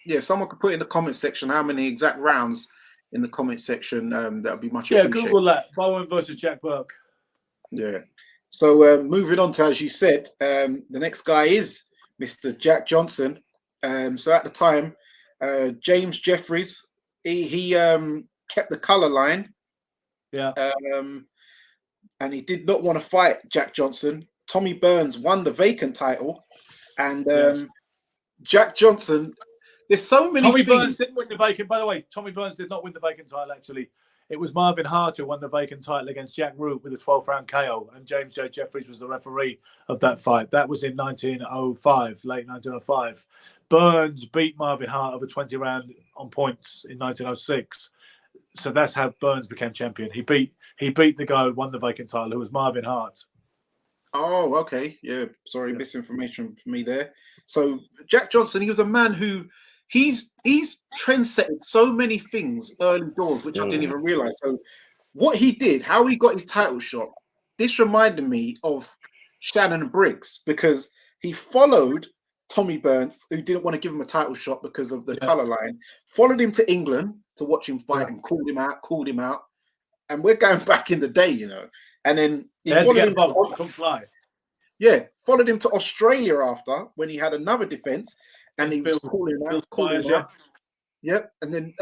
Speaker 1: Yeah, if someone could put in the comment section how many exact rounds in the comment section, that would be much appreciated.
Speaker 3: Yeah, Google that. Bowen versus Jack Burke.
Speaker 1: Yeah. So moving on to, as you said, the next guy is Mr. Jack Johnson. So at the time, James Jeffries he kept the color line.
Speaker 3: Yeah.
Speaker 1: And he did not want to fight Jack Johnson. Tommy Burns won the vacant title, and Jack Johnson. There's so many.
Speaker 3: Tommy
Speaker 1: things.
Speaker 3: Burns didn't win the vacant. By the way, Tommy Burns did not win the vacant title. Actually, it was Marvin Hart who won the vacant title against Jack Root with a 12th round KO, and James J. Jeffries was the referee of that fight. That was in 1905, late 1905. Burns beat Marvin Hart over 20 rounds on points in 1906. So that's how Burns became champion. He beat the guy who won the vacant title, who was Marvin Hart.
Speaker 1: Oh, okay. Yeah, sorry, misinformation for me there. So Jack Johnson, he was a man who he's trendsetted so many things early doors, which I didn't even realize. So what he did, how he got his title shot, this reminded me of Shannon Briggs, because he followed Tommy Burns, who didn't want to give him a title shot because of the color line, followed him to England to watch him fight and called him out. And we're going back in the day, you know. And then he followed him
Speaker 3: couldn't fly.
Speaker 1: Yeah, followed him to Australia after when he had another defense, and he was calling him out. Yep. And then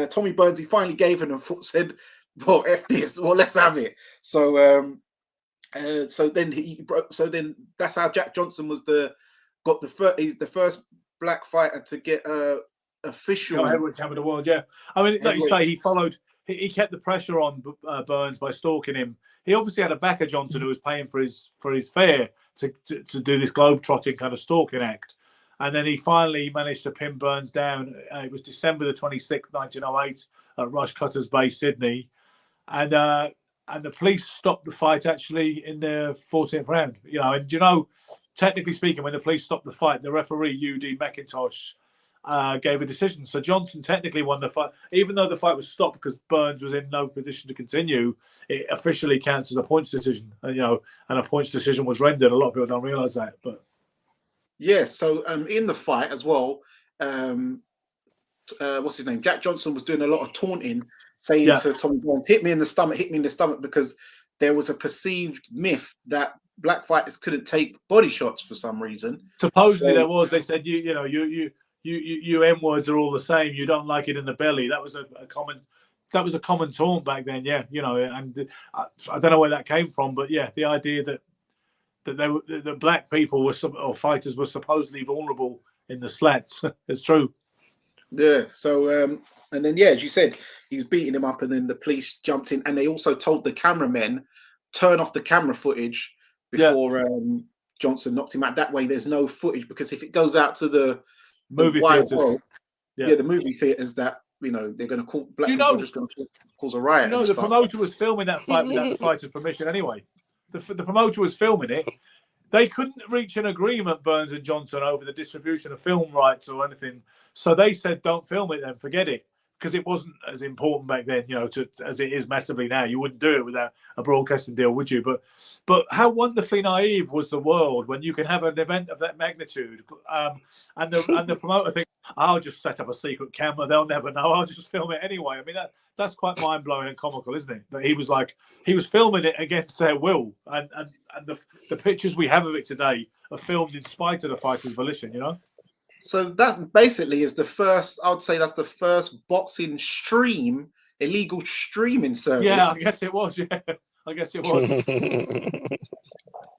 Speaker 1: Tommy Burns, he finally gave him and said, "Well, F this. Well, let's have it." So then that's how Jack Johnson was he's the first black fighter to get official
Speaker 3: heavyweight champion of the world. Yeah, I mean, like you say, he kept the pressure on Burns by stalking him. He obviously had a backer, Johnson, who was paying for his fare to do this globe-trotting kind of stalking act. And then he finally managed to pin Burns down. It was December the 26th, 1908 at Rushcutters Bay, Sydney. And the police stopped the fight actually in the 14th round. You know, and you know, technically speaking, when the police stopped the fight, the referee, U.D. McIntosh, gave a decision. So Johnson technically won the fight, even though the fight was stopped because Burns was in no position to continue. It officially counts as a points decision, and a points decision was rendered. A lot of people don't realise that, but
Speaker 1: yes. So in the fight as well, what's his name? Jack Johnson was doing a lot of taunting, saying to Tommy Burns, "Hit me in the stomach," because there was a perceived myth that black fighters couldn't take body shots for some reason.
Speaker 3: Supposedly there was. They said you N words are all the same. You don't like it in the belly. That was a common taunt back then. Yeah, and I don't know where that came from, but yeah, the idea that that black people or fighters were supposedly vulnerable in the slats. It's true.
Speaker 1: Yeah. So and then as you said, he was beating him up, and then the police jumped in, and they also told the cameramen turn off the camera footage before Johnson knocked him out. That way, there's no footage, because if it goes out to the
Speaker 3: movie theaters,
Speaker 1: world, the movie theaters, that they're going to call black people, just going to cause a riot.
Speaker 3: The promoter was filming that fight without the fighter's permission anyway. The promoter was filming it. They couldn't reach an agreement, Burns and Johnson, over the distribution of film rights or anything. So they said, "Don't film it then, forget it," because it wasn't as important back then, as it is massively now. You wouldn't do it without a broadcasting deal, would you? But how wonderfully naive was the world when you can have an event of that magnitude, and the promoter thinks, "I'll just set up a secret camera; they'll never know. I'll just film it anyway." I mean, that's quite mind blowing and comical, isn't it? That he was filming it against their will, and the pictures we have of it today are filmed in spite of the fighter's volition.
Speaker 1: So that basically is the first. I would say that's the first boxing illegal streaming service.
Speaker 3: Yeah, I guess it was. Yeah, I guess it was.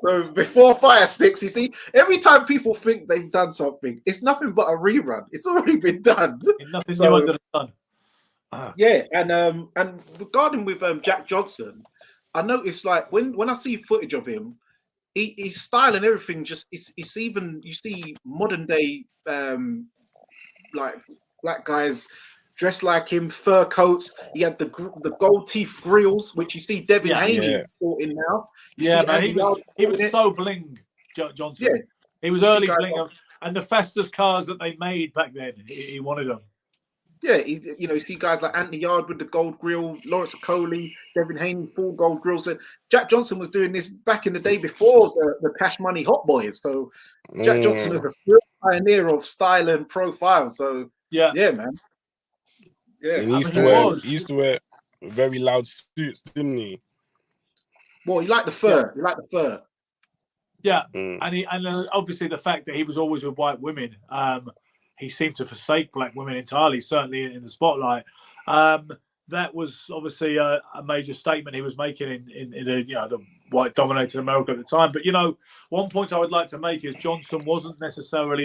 Speaker 1: So before Fire Sticks, you see, every time people think they've done something, it's nothing but a rerun. It's already been done.
Speaker 3: Nothing new under the sun.
Speaker 1: Yeah, and regarding with Jack Johnson, I noticed like when I see footage of him, his style and everything it's even, you see modern day like black guys dressed like him, fur coats. He had the gold teeth grills, which you see Devin Haney sporting now.
Speaker 3: He was so bling, Johnson. Yeah, he was early bling, and the fastest cars that they made back then, he wanted them.
Speaker 1: Yeah, you see guys like Anthony Yard with the gold grill, Lawrence Coley, Devin Haney, full gold grills. So Jack Johnson was doing this back in the day before the Cash Money Hot Boys. So Jack Johnson was a real pioneer of style and profile. So yeah, man. Yeah,
Speaker 4: and he used to wear very loud suits, didn't he?
Speaker 1: Well, he liked the fur.
Speaker 3: Yeah, and obviously the fact that he was always with white women. he seemed to forsake black women entirely, certainly in the spotlight. That was obviously a major statement he was making in a, the white dominated America at the time. But one point I would like to make is Johnson wasn't necessarily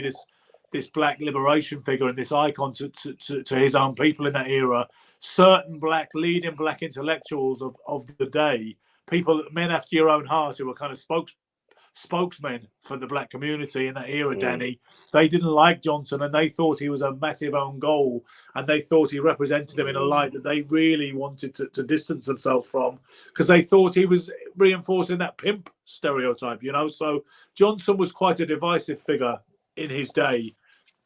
Speaker 3: this black liberation figure and this icon to his own people in that era. Certain leading black intellectuals of the day, men after your own heart, who were kind of spokesmen for the black community in that era, Danny, they didn't like Johnson, and they thought he was a massive own goal, and they thought he represented them in a light that they really wanted to distance themselves from, because they thought he was reinforcing that pimp stereotype, So Johnson was quite a divisive figure in his day.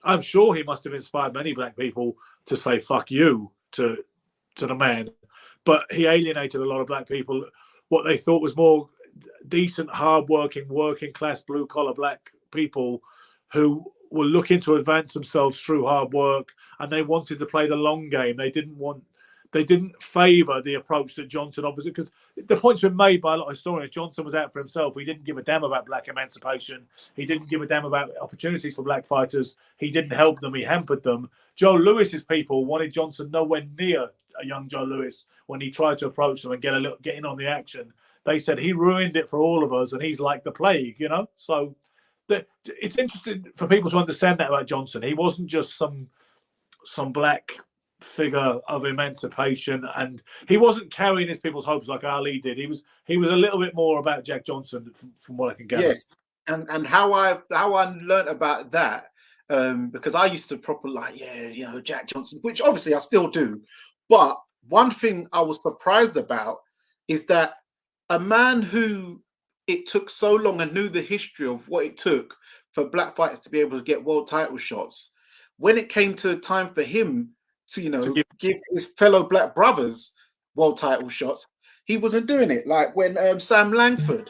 Speaker 3: I'm sure he must have inspired many black people to say "fuck you" to the man, but he alienated a lot of black people. What they thought was more decent, hard-working, working-class, blue-collar black people who were looking to advance themselves through hard work, and they wanted to play the long game. They didn't favour the approach that Johnson obviously, because the point's been made by a lot of historians. Johnson was out for himself. He didn't give a damn about black emancipation. He didn't give a damn about opportunities for black fighters. He didn't help them. He hampered them. Joe Lewis's people wanted Johnson nowhere near a young Joe Louis when he tried to approach them and get in on the action. They said he ruined it for all of us, and he's like the plague, So it's interesting for people to understand that about Johnson. He wasn't just some black figure of emancipation, and he wasn't carrying his people's hopes like Ali did. He was a little bit more about Jack Johnson, from what I can gather.
Speaker 1: Yes, and how I learned about that, because I used to Jack Johnson, which obviously I still do. But one thing I was surprised about is that a man who it took so long and knew the history of what it took for black fighters to be able to get world title shots, when it came to time for him to give his fellow black brothers world title shots, he wasn't doing it. Like when Sam Langford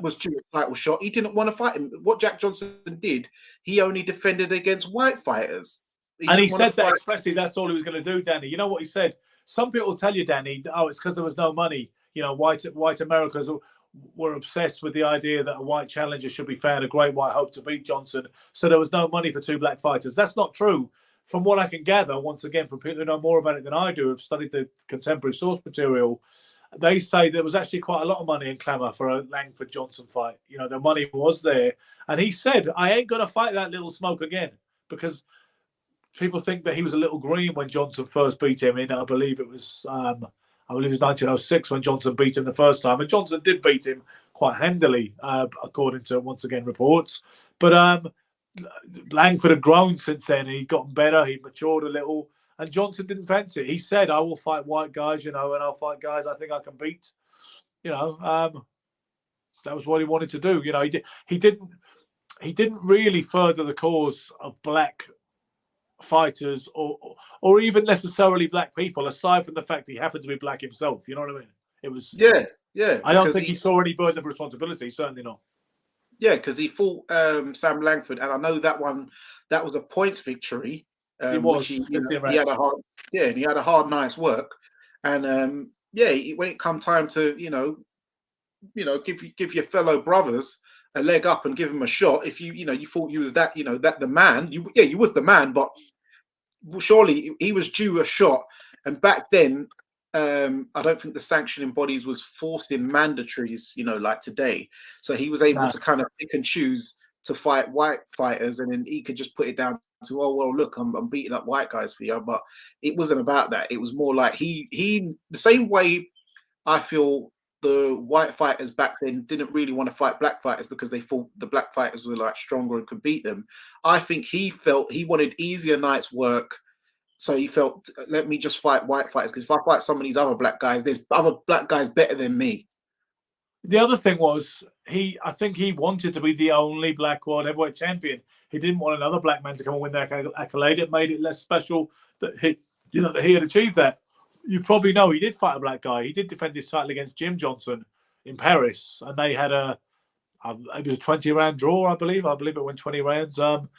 Speaker 1: was due a title shot, he didn't want to fight him. What Jack Johnson did, he only defended against white fighters.
Speaker 3: He said that expressly. That's all he was going to do, Danny. You know what he said? Some people tell you, Danny, it's because there was no money. White Americans were obsessed with the idea that a white challenger should be found, a great white hope to beat Johnson. So there was no money for two black fighters. That's not true. From what I can gather, once again, from people who know more about it than I do, have studied the contemporary source material, they say there was actually quite a lot of money in clamour for a Langford Johnson fight. The money was there. And he said, I ain't going to fight that little smoke again, because people think that he was a little green when Johnson first beat him in, I believe it was 1906 when Johnson beat him the first time. And Johnson did beat him quite handily, according to, once again, reports. But Langford had grown since then. He'd gotten better. He'd matured a little. And Johnson didn't fancy it. He said, I will fight white guys, and I'll fight guys I think I can beat. That was what he wanted to do. He didn't really further the cause of black fighters or even necessarily black people, aside from the fact that he happened to be black himself. You know what I mean? It was I don't think he saw any burden of responsibility. Certainly not.
Speaker 1: Yeah, because he fought Sam Langford, and I know that was a points victory.
Speaker 3: It was.
Speaker 1: He had a hard night's work, and when it come time to give your fellow brothers a leg up and give him a shot, if you thought you was that the man, you was the man, but surely he was due a shot. And back then, I don't think the sanctioning bodies was forcing mandatories, like today. So he was able to kind of pick and choose to fight white fighters, and then he could just put it down to, oh well, look, I'm beating up white guys for you. But it wasn't about that. It was more like he the same way I feel the white fighters back then didn't really want to fight black fighters because they thought the black fighters were like stronger and could beat them. I think he felt he wanted easier nights work. So he felt, let me just fight white fighters, because if I fight some of these other black guys, there's other black guys better than me.
Speaker 3: The other thing was, I think he wanted to be the only black world heavyweight champion. He didn't want another black man to come and win that accolade. It made it less special that he had achieved that. You probably know he did fight a black guy. He did defend his title against Jim Johnson in Paris, and they had it was a 20-round draw, I believe. I believe it went 20 rounds. And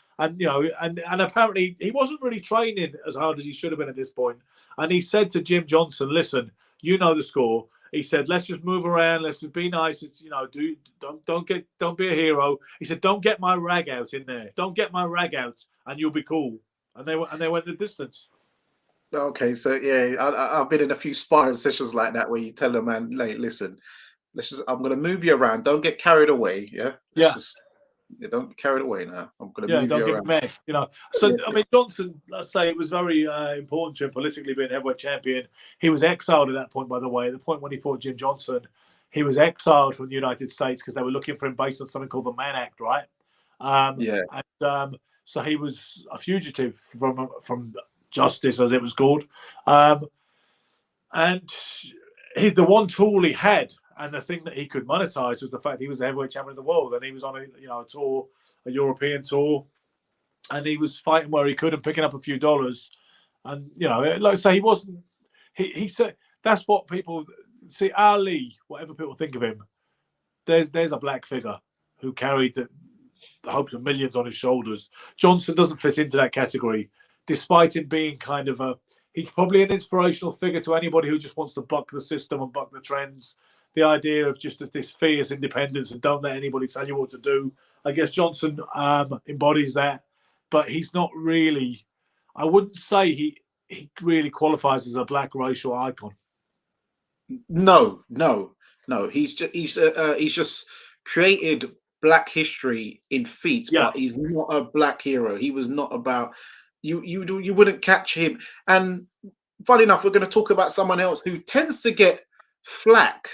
Speaker 3: apparently he wasn't really training as hard as he should have been at this point. And he said to Jim Johnson, "Listen, you know the score." He said, "Let's just move around. Let's just be nice. It's, don't be a hero." He said, "Don't get my rag out in there. Don't get my rag out, and you'll be cool." and they went the distance.
Speaker 1: Okay, so yeah, I've been in a few sparring sessions like that where you tell a man, "Like, listen, I'm going to move you around. Don't get carried away. Yeah, don't get carried away now. I'm going to move
Speaker 3: don't
Speaker 1: you
Speaker 3: get
Speaker 1: around."
Speaker 3: mad. So I mean, Johnson, let's say, it was very important to him politically being heavyweight champion. He was exiled at that point, by the way. At the point when he fought Jim Johnson, he was exiled from the United States because they were looking for him based on something called the Mann Act, right?
Speaker 1: Yeah.
Speaker 3: And so he was a fugitive from justice, as it was called. And the one tool he had, and the thing that he could monetize, was the fact he was the heavyweight champion of the world, and he was on a tour, a European tour, and he was fighting where he could and picking up a few dollars. And like I say, he wasn't. He said that's what people see. Ali, whatever people think of him, there's a black figure who carried the hopes of millions on his shoulders. Johnson doesn't fit into that category, despite him being kind of he's probably an inspirational figure to anybody who just wants to buck the system and buck the trends. The idea of just this fierce independence and don't let anybody tell you what to do. I guess Johnson embodies that, but he's not really. I wouldn't say he really qualifies as a black racial icon.
Speaker 1: No. He's just created black history in feats, but he's not a black hero. He was not about you wouldn't catch him. And funny enough, we're going to talk about someone else who tends to get flack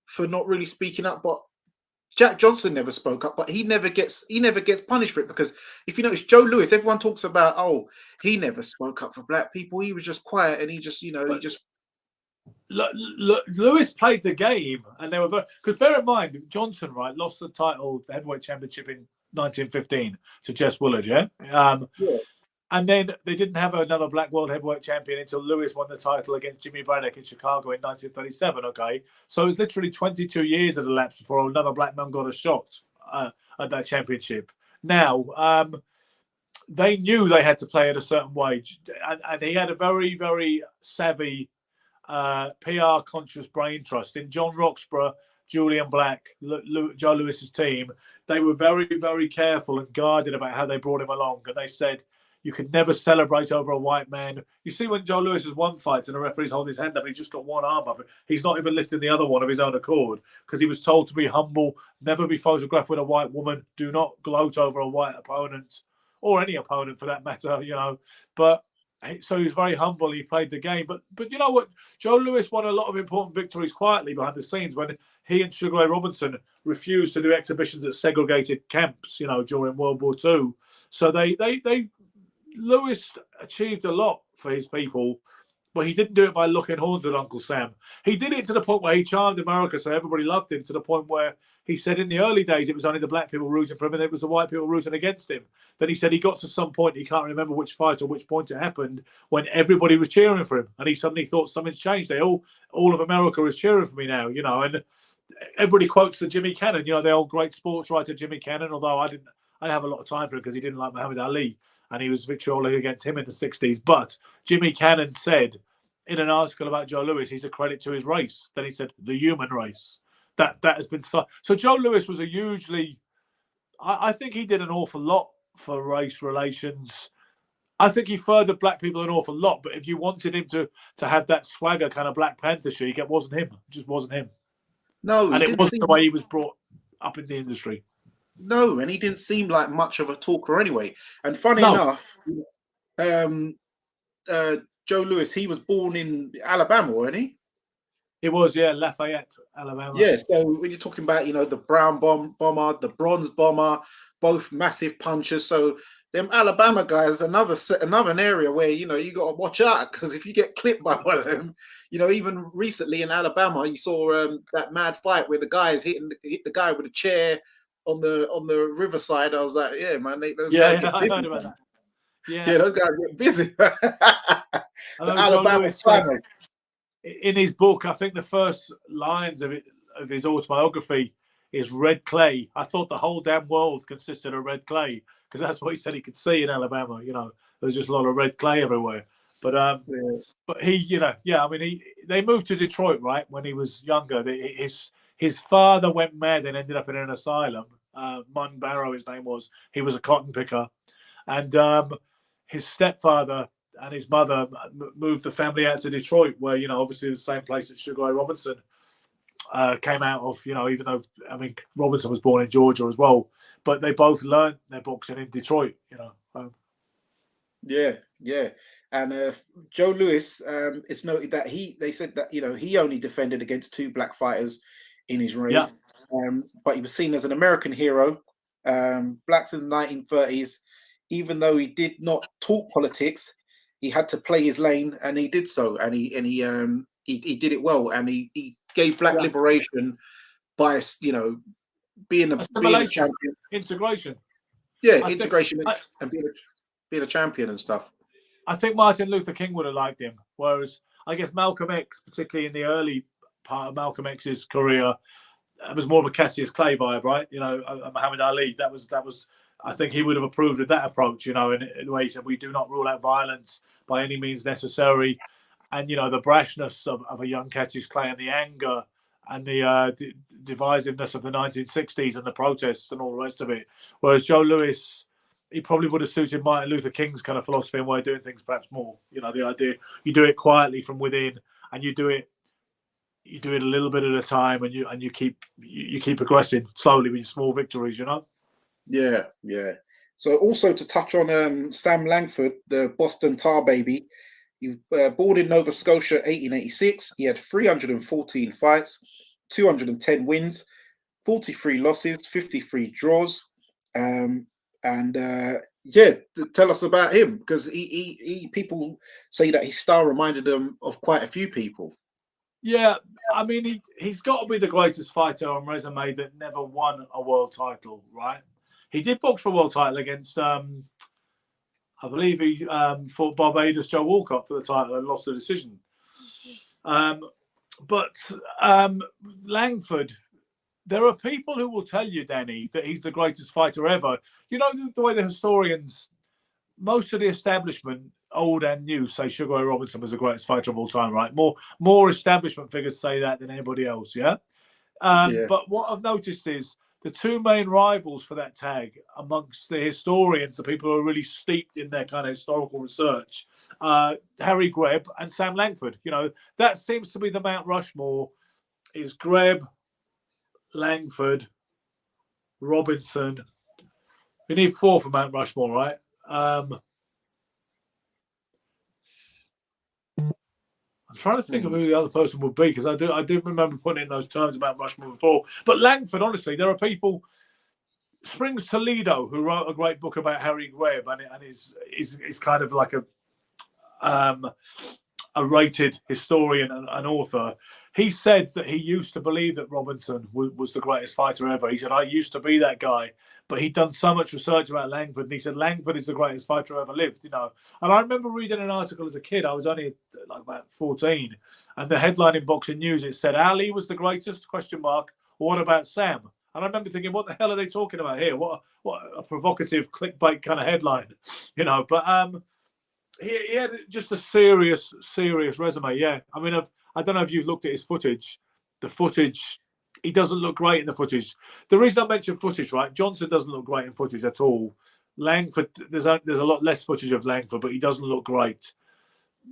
Speaker 1: for not really speaking up, but Jack Johnson never spoke up, but he never gets punished for it, because if you notice, Joe Louis, everyone talks about, oh, he never spoke up for black people. He was just quiet, and he just
Speaker 3: Lewis played the game, and they were very, because bear in mind, Johnson, right, lost the title, the heavyweight championship in 1915 to Jess Willard, yeah. And then they didn't have another black world heavyweight champion until Lewis won the title against Jimmy Braddock in Chicago in 1937. Okay, so it was literally 22 years that elapsed before another black man got a shot at that championship. Now, they knew they had to play it a certain way, and he had a very, very savvy, PR conscious brain trust in John Roxburgh, Julian Black, Joe Lewis's team. They were very, very careful and guarded about how they brought him along, and they said, you could never celebrate over a white man. You see, when Joe Louis has won fights and the referee's holding his hand up, he's just got one arm up. He's not even lifting the other one of his own accord, because he was told to be humble, never be photographed with a white woman, do not gloat over a white opponent, or any opponent for that matter, But so he was very humble. He played the game. But you know what? Joe Louis won a lot of important victories quietly behind the scenes when he and Sugar Ray Robinson refused to do exhibitions at segregated camps, during World War II. So Lewis achieved a lot for his people, but he didn't do it by looking horns at Uncle Sam. He did it to the point where he charmed America, so everybody loved him, to the point where he said in the early days it was only the black people rooting for him and it was the white people rooting against him. Then he said he got to some point, he can't remember which fight or which point it happened, when everybody was cheering for him, and he suddenly thought something's changed. All of America is cheering for me now, and everybody quotes the Jimmy Cannon, the old great sports writer Jimmy Cannon, although I didn't have a lot of time for it because he didn't like Muhammad Ali. And he was vitriolic against him in the 60s. But Jimmy Cannon said in an article about Joe Louis, he's a credit to his race. Then he said, the human race. That has been so Joe Louis was a hugely, I think he did an awful lot for race relations. I think he furthered black people an awful lot. But if you wanted him to have that swagger kind of Black Panther chic, it wasn't him. It just wasn't him.
Speaker 1: No,
Speaker 3: and it wasn't the way he was brought up in the industry.
Speaker 1: No, and he didn't seem like much of a talker anyway. And funny enough, Joe Louis, he was born in Alabama, wasn't he?
Speaker 3: He was, yeah, Lafayette, Alabama.
Speaker 1: Yeah, so when you're talking about, the brown bomber, the bronze bomber, both massive punchers. So them Alabama guys, another area where, you got to watch out, because if you get clipped by one of them, even recently in Alabama, you saw that mad fight where the guys hit the guy with a chair on the riverside. I was like, yeah, man, those guys get busy. I heard about that. Yeah, those guys get busy. The Alabama Timers.
Speaker 3: In his book, I think the first lines of his autobiography is red clay. I thought the whole damn world consisted of red clay, because that's what he said he could see in Alabama. There's just a lot of red clay everywhere. But but he, they moved to Detroit, right, when he was younger. His father went mad and ended up in an asylum. Munn Barrow, his name was. He was a cotton picker. And his stepfather and his mother moved the family out to Detroit, where, you know, obviously the same place that Sugar Ray Robinson came out of, you know, even though, I mean, Robinson was born in Georgia as well, but they both learned their boxing in Detroit, you know.
Speaker 1: Yeah, yeah. And Joe Louis, it's noted that they said that, you know, he only defended against 2 black fighters in his reign,
Speaker 3: Yeah.
Speaker 1: but he was seen as an American hero. Blacks in the 1930s, even though he did not talk politics, he had to play his lane, and he did so, and he did it well, and he gave black liberation by, you know, being a champion,
Speaker 3: integration.
Speaker 1: Yeah, integration and being a champion and stuff.
Speaker 3: I think Martin Luther King would have liked him, whereas I guess Malcolm X, particularly in the early part of Malcolm X's career, it was more of a Cassius Clay vibe, right? You know, Muhammad Ali. That was. I think he would have approved of that approach. You know, in the way he said, "We do not rule out violence by any means necessary," and, you know, the brashness of a young Cassius Clay and the anger and the divisiveness of the 1960s and the protests and all the rest of it. Whereas Joe Louis, he probably would have suited Martin Luther King's kind of philosophy and way of doing things perhaps more. You know, the idea you do it quietly from within, and you do it a little bit at a time, and you keep progressing slowly with small victories. You know.
Speaker 1: Yeah, yeah. So also to touch on Sam Langford, the Boston Tar Baby, he was born in Nova Scotia, 1886. He had 314 fights, 210 wins, 43 losses, 53 draws. Yeah, tell us about him, because he people say that his style reminded them of quite a few people.
Speaker 3: Yeah, I mean, he's got to be the greatest fighter on resume that never won a world title, right? He did box for a world title against, I believe he fought Barbados Joe Walcott for the title and lost the decision. But Langford, there are people who will tell you, Danny, that he's the greatest fighter ever. You know, the way the historians, most of the establishment, old and new, say Sugar Ray Robinson was the greatest fighter of all time, right? More establishment figures say that than anybody else, yeah? But what I've noticed is the 2 main rivals for that tag amongst the historians, the people who are really steeped in their kind of historical research, Harry Greb and Sam Langford. You know, that seems to be the Mount Rushmore, is Greb, Langford, Robinson. We need 4 for Mount Rushmore, right? I'm trying to think of who the other person would be, because I do remember putting in those terms about Rushmore before. But Langford, honestly, there are people. Springs Toledo, who wrote a great book about Harry Greb, and is kind of like a rated historian and author. He said that he used to believe that Robinson was the greatest fighter ever. He said, I used to be that guy, but he'd done so much research about Langford, and he said, Langford is the greatest fighter ever lived, you know. And I remember reading an article as a kid. I was only like about 14, and the headline in Boxing News, it said, Ali was the greatest, ? What about Sam? And I remember thinking, what the hell are they talking about here? What a provocative clickbait kind of headline, you know. But he had just a serious resume. Yeah, I mean, I don't know if you've looked at his footage. The footage, he doesn't look great in the footage. The reason I mention footage, right? Johnson doesn't look great in footage at all. Langford, there's a lot less footage of Langford, but he doesn't look great.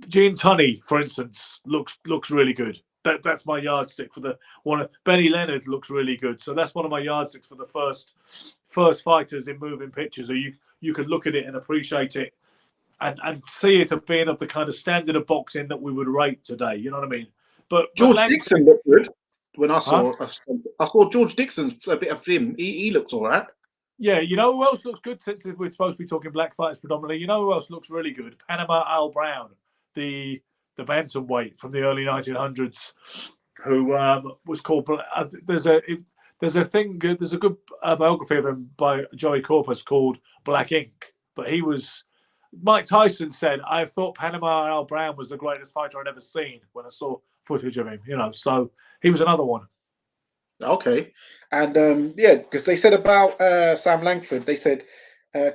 Speaker 3: Gene Tunney, for instance, looks really good. That's my yardstick for the one. Benny Leonard looks really good, so that's one of my yardsticks for the first fighters in moving pictures. So you could look at it and appreciate it, and see it as being of the kind of standard of boxing that we would rate today. You know what I mean? But
Speaker 1: George Dixon looked good when I saw. I saw George Dixon's a bit of him. He looks all right.
Speaker 3: Yeah, you know who else looks good, since we're supposed to be talking black fighters predominantly? You know who else looks really good? Panama Al Brown, the bantamweight from the early 1900s, who was called. There's a good biography of him by Joey Corpus called Black Ink. But he was. Mike Tyson said, "I thought Panama Al Brown was the greatest fighter I'd ever seen when I saw footage of him." You know, so he was another one.
Speaker 1: Okay, and because they said about Sam Langford, they said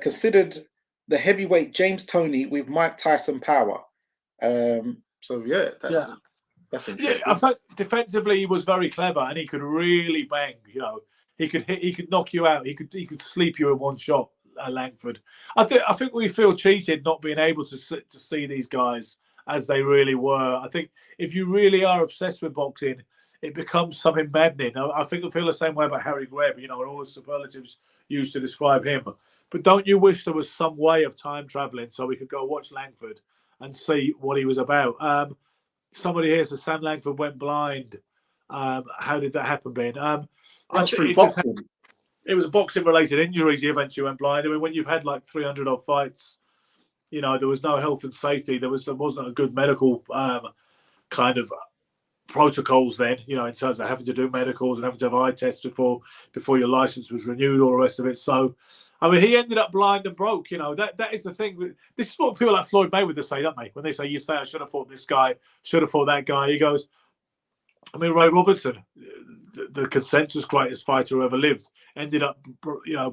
Speaker 1: considered the heavyweight James Toney with Mike Tyson power. So that's interesting.
Speaker 3: Yeah, in fact, defensively he was very clever, and he could really bang. You know, he could knock you out. He could sleep you in one shot. Langford. I think we feel cheated not being able to see these guys as they really were. I think if you really are obsessed with boxing, it becomes something maddening. I think I feel the same way about Harry Greb, and all the superlatives used to describe him. But don't you wish there was some way of time traveling so we could go watch Langford and see what he was about? Somebody here says Sam Langford went blind. How did that happen, Ben?
Speaker 1: That's through boxing.
Speaker 3: It was boxing-related injuries. He eventually went blind. I mean, when you've had like 300 odd fights, there was no health and safety. There wasn't a good medical kind of protocols then. In terms of having to do medicals and having to have eye tests before your license was renewed, all the rest of it. So, I mean, he ended up blind and broke. That is the thing. This is what people like Floyd Mayweather say, don't they? When they say, "You say I should have fought this guy, should have fought that guy." He goes, I mean, Ray Robertson, the consensus greatest fighter who ever lived, ended up,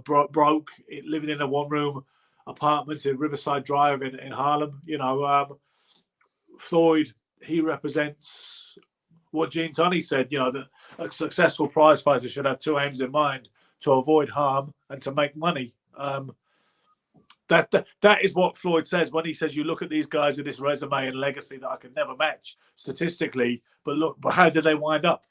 Speaker 3: broke, living in a one-room apartment in Riverside Drive in Harlem. Floyd, he represents what Gene Tunney said, that a successful prize fighter should have two aims in mind: to avoid harm and to make money. That is what Floyd says when he says, you look at these guys with this resume and legacy that I could never match statistically, but how did they wind up?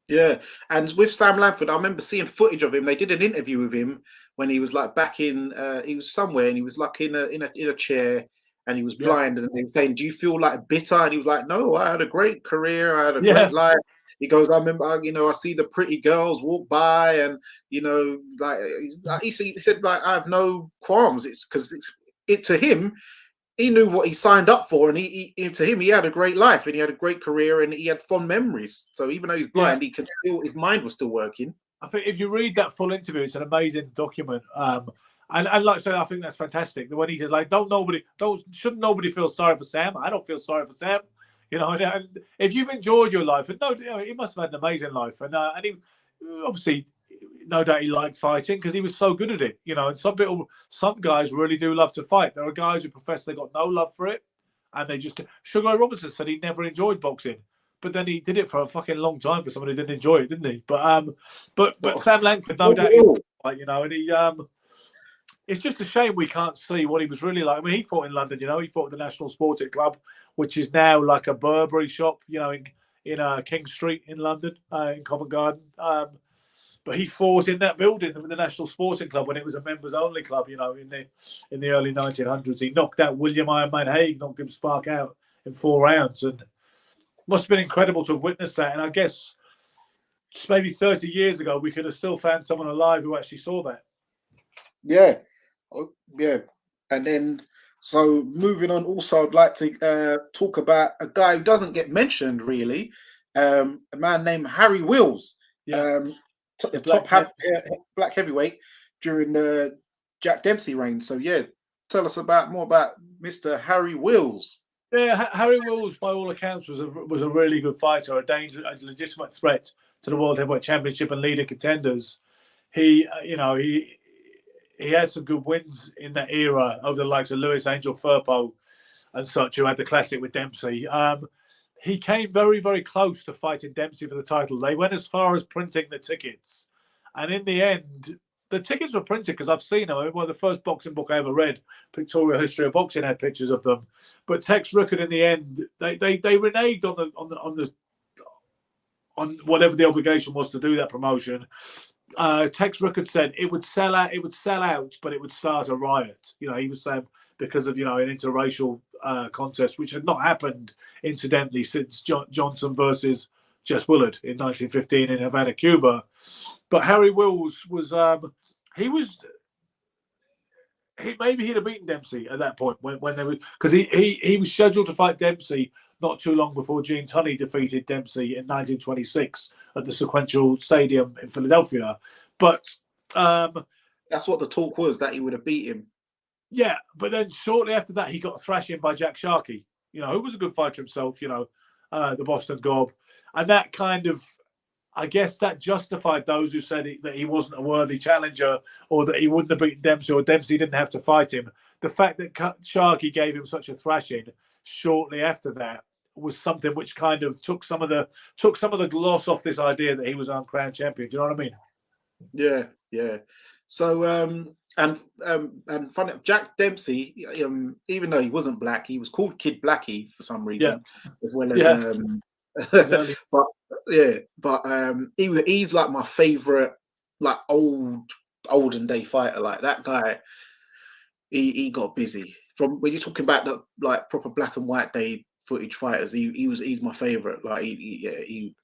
Speaker 1: Yeah, and with Sam Langford, I remember seeing footage of him. They did an interview with him when he was like back in, he was somewhere, and he was like in a chair, and he was blind, and they were saying, "Do you feel like bitter?" And he was like, "No, I had a great career, I had a great life." He goes, "I remember, I see the pretty girls walk by, and he said, like, I have no qualms. It's because to him, he knew what he signed up for, and to him, he had a great life, and he had a great career, and he had fond memories. So even though he's blind, he could still, his mind was still working."
Speaker 3: I think if you read that full interview, it's an amazing document. And like I said, I think that's fantastic. When he says, like, shouldn't nobody feel sorry for Sam? I don't feel sorry for Sam. And if you've enjoyed your life, and he must have had an amazing life, and he obviously, no doubt, he liked fighting because he was so good at it. And some guys really do love to fight. There are guys who profess they got no love for it, and they just. Sugar Ray Robinson said he never enjoyed boxing, but then he did it for a fucking long time for someone who didn't enjoy it, didn't he? But Sam Langford, no doubt, and he. It's just a shame we can't see what he was really like. I mean, he fought in London, he fought at the National Sporting Club, which is now like a Burberry shop, in King Street in London, in Covent Garden. But he fought in that building with the National Sporting Club when it was a members-only club, in the early 1900s. He knocked out William Iron Man Hague, knocked him spark out in 4 rounds. And must have been incredible to have witnessed that. And I guess maybe 30 years ago, we could have still found someone alive who actually saw that.
Speaker 1: Yeah. And then, so moving on, also, I'd like to talk about a guy who doesn't get mentioned, really, a man named Harry Wills, top black heavyweight during the Jack Dempsey reign. So, tell us more about Mr. Harry Wills.
Speaker 3: Yeah, Harry Wills, by all accounts, was a really good fighter, a legitimate threat to the World Heavyweight Championship and leading contenders. He had some good wins in that era over the likes of Louis Angel Firpo and such, who had the classic with Dempsey. He came very, very close to fighting Dempsey for the title. They went as far as printing the tickets. And in the end, the tickets were printed because I've seen them. Well, the first boxing book I ever read, Pictorial History of Boxing, had pictures of them. But Tex Rickard, in the end, they reneged on whatever the obligation was to do that promotion. Tex Rickard said it would sell out, but it would start a riot. He was saying because of an interracial contest, which had not happened incidentally since Johnson versus Jess Willard in 1915 in Havana, Cuba. But Harry Wills was maybe he'd have beaten Dempsey at that point when they were, because he was scheduled to fight Dempsey not too long before Gene Tunney defeated Dempsey in 1926 at the Sequential Stadium in Philadelphia. But
Speaker 1: that's what the talk was, that he would have beat him.
Speaker 3: Yeah, but then shortly after that, he got thrashed in by Jack Sharkey, who was a good fighter himself, the Boston Gob. And that kind of, I guess that justified those who said that he wasn't a worthy challenger or that he wouldn't have beaten Dempsey or Dempsey didn't have to fight him. The fact that Sharkey gave him such a thrashing shortly after that was something which kind of took some of the gloss off this idea that he was uncrowned champion. Do you know what I mean?
Speaker 1: Yeah. So And funny, Jack Dempsey, even though he wasn't black, he was called Kid Blackie for some reason, as well as
Speaker 3: Yeah. Exactly.
Speaker 1: but he's like my favorite, like olden day fighter. Like that guy, he got busy. From when you're talking about the like proper black and white day footage fighters, he's my favorite. Like he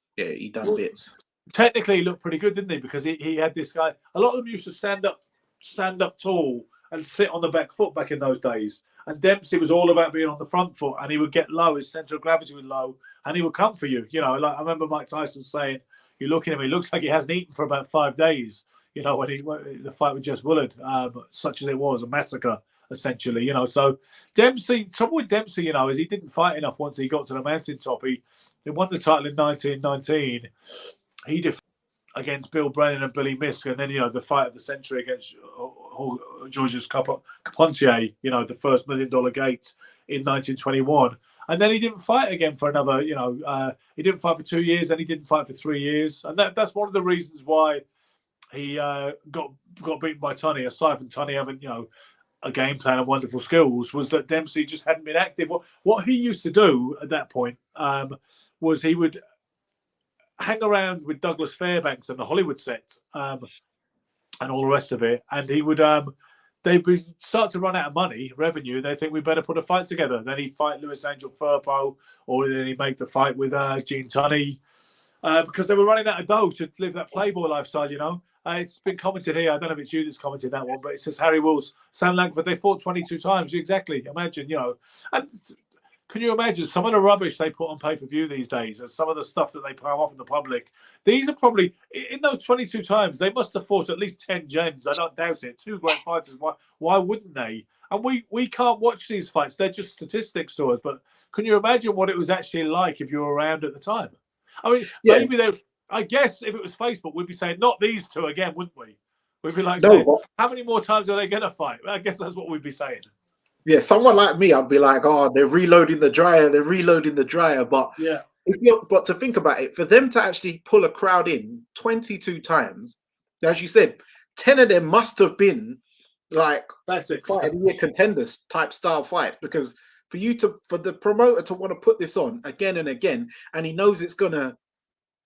Speaker 1: done bits.
Speaker 3: Technically, he looked pretty good, didn't he? Because he had this guy. A lot of them used to stand up tall and sit on the back foot back in those days. And Dempsey was all about being on the front foot, and he would get low. His center of gravity was low, and he would come for you. You know, like I remember Mike Tyson saying, "You look at him; he looks like he hasn't eaten for about 5 days." You know, when the fight with Jess Willard, such as it was, a massacre essentially. You know, so Dempsey, trouble with Dempsey, you know, is he didn't fight enough once he got to the mountaintop. He won the title in 1919. He defended against Bill Brennan and Billy Misk, and then, you know, the fight of the century against Georges Carpentier, you know, the first $1 Million Gate in 1921. And then he didn't fight again for another, you know, he didn't fight for 2 years, then he didn't fight for 3 years. And that's one of the reasons why he got beaten by Tunney, aside from Tunney having, you know, a game plan and wonderful skills, was that Dempsey just hadn't been active. What he used to do at that point was he would hang around with Douglas Fairbanks and the Hollywood set and all the rest of it, and he would they would start to run out of money, revenue. They think we better put a fight together. Then he'd fight Louis Angel Firpo, or then he'd make the fight with Gene Tunney, because they were running out of dough to live that Playboy lifestyle, you know. It's been commented here. I don't know if it's you that's commented that one, but it says Harry Wills, Sam Langford, they fought 22 times. Exactly. Imagine, you know. And can you imagine some of the rubbish they put on pay-per-view these days and some of the stuff that they palm off in the public? These are probably, in those 22 times, they must have fought at least 10 gems. I don't doubt it. 2 great fighters. Why wouldn't they? And we can't watch these fights. They're just statistics to us. But can you imagine what it was actually like if you were around at the time? I mean, maybe I guess if it was Facebook, we'd be saying, not these two again, wouldn't we? We'd be like, saying, how many more times are they going to fight? I guess that's what we'd be saying.
Speaker 1: Yeah, someone like me, I'd be like, oh, they're reloading the dryer. But
Speaker 3: yeah,
Speaker 1: but to think about it, for them to actually pull a crowd in 22 times, as you said, 10 of them must have been like
Speaker 3: classics,
Speaker 1: fight of the year contenders type style fights, because for the promoter to want to put this on again and again, and he knows it's gonna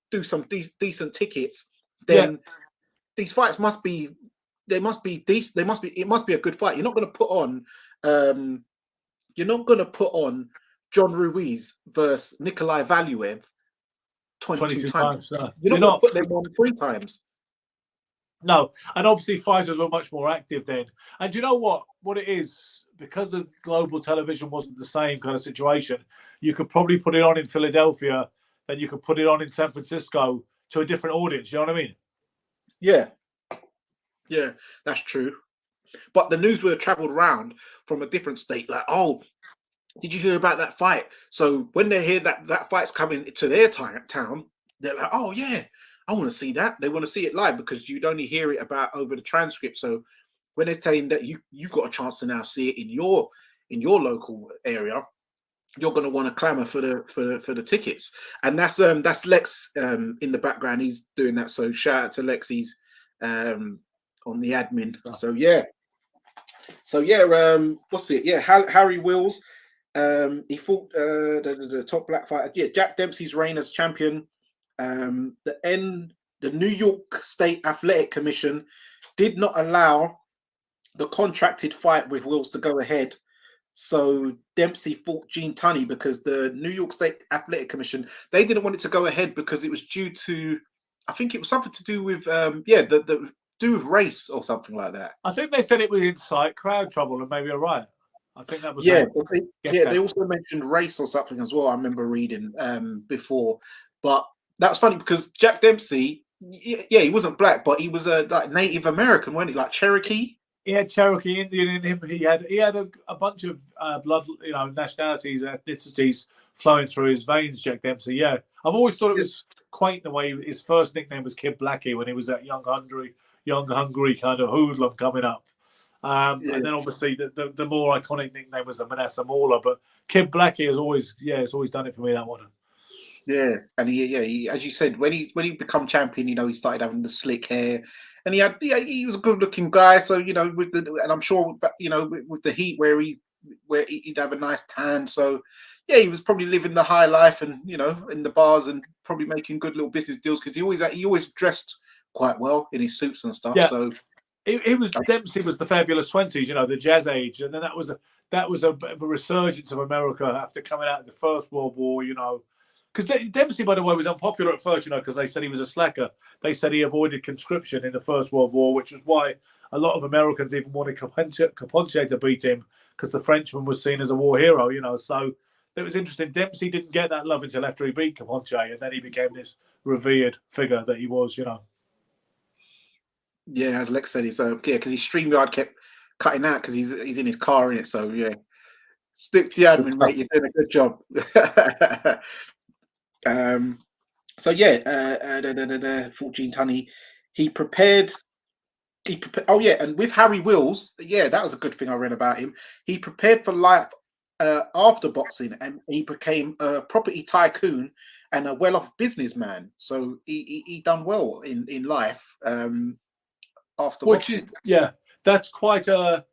Speaker 1: do some decent tickets, then these fights must be decent. It must be a good fight. You're not going to put on John Ruiz versus Nikolai Valuev 22 times. You're not going to put them on 3 times.
Speaker 3: No, and obviously fighters are much more active then. And you know what it is? Because of global television wasn't the same kind of situation, you could probably put it on in Philadelphia, then you could put it on in San Francisco to a different audience. You know what I mean?
Speaker 1: Yeah, that's true. But the news would have traveled around from a different state, like, oh, did you hear about that fight? So when they hear that fight's coming to their town, they're like, oh yeah, I want to see that. They want to see it live, because you'd only hear it about over the transcript. So when they're saying that you've got a chance to now see it in your local area, you're going to want to clamor for the tickets. And that's Lex in the background. He's doing that. So shout out to Lex. He's on the admin. So what's it? Yeah, Harry Wills. He fought the top black fighter. Yeah, Jack Dempsey's reign as champion. The New York State Athletic Commission did not allow the contracted fight with Wills to go ahead. So Dempsey fought Gene Tunney because the New York State Athletic Commission, they didn't want it to go ahead because it was due to, I think it was something to do with do with race or something like that.
Speaker 3: I think they said it would incite crowd trouble and maybe a riot. I think that was
Speaker 1: they also mentioned race or something as well. I remember reading before, but that's funny because Jack Dempsey, he wasn't black, but he was a like Native American, wasn't he? Like Cherokee.
Speaker 3: He had Cherokee Indian in him. He had a bunch of blood, you know, nationalities, ethnicities flowing through his veins. Jack Dempsey. Yeah, I've always thought it was quaint the way his first nickname was Kid Blackie when he was that young hungry kind of hoodlum coming up. And then obviously the more iconic nickname was the Manasseh Mauler, but Kid Blackie has always, it's always done it for me, that one.
Speaker 1: Yeah, and he, as you said, when he become champion, he started having the slick hair, and he was a good looking guy. So and I'm sure, with the heat where he'd have a nice tan. So yeah, he was probably living the high life, and in the bars, and probably making good little business deals because he always dressed quite well in his suits and stuff.
Speaker 3: Yeah.
Speaker 1: So
Speaker 3: It was Dempsey was the fabulous 20s, the jazz age, and then that was a bit of a resurgence of America after coming out of the First World War, because Dempsey, by the way, was unpopular at first, because they said he was a slacker. They said he avoided conscription in the First World War, which was why a lot of Americans even wanted Carpentier to beat him, because the Frenchman was seen as a war hero, So it was interesting. Dempsey didn't get that love until after he beat Carpentier, and then he became this revered figure that he was,
Speaker 1: Yeah, as Lex said, because his StreamYard kept cutting out because he's in his car in it. So yeah, stick to the admin, mate. You're doing a good job. So yeah, 14 Tunney, he prepared. Oh yeah, and with Harry Wills, yeah, that was a good thing I read about him. He prepared for life after boxing, and he became a property tycoon and a well-off businessman. So he done well in life. After boxing.
Speaker 3: That's quite a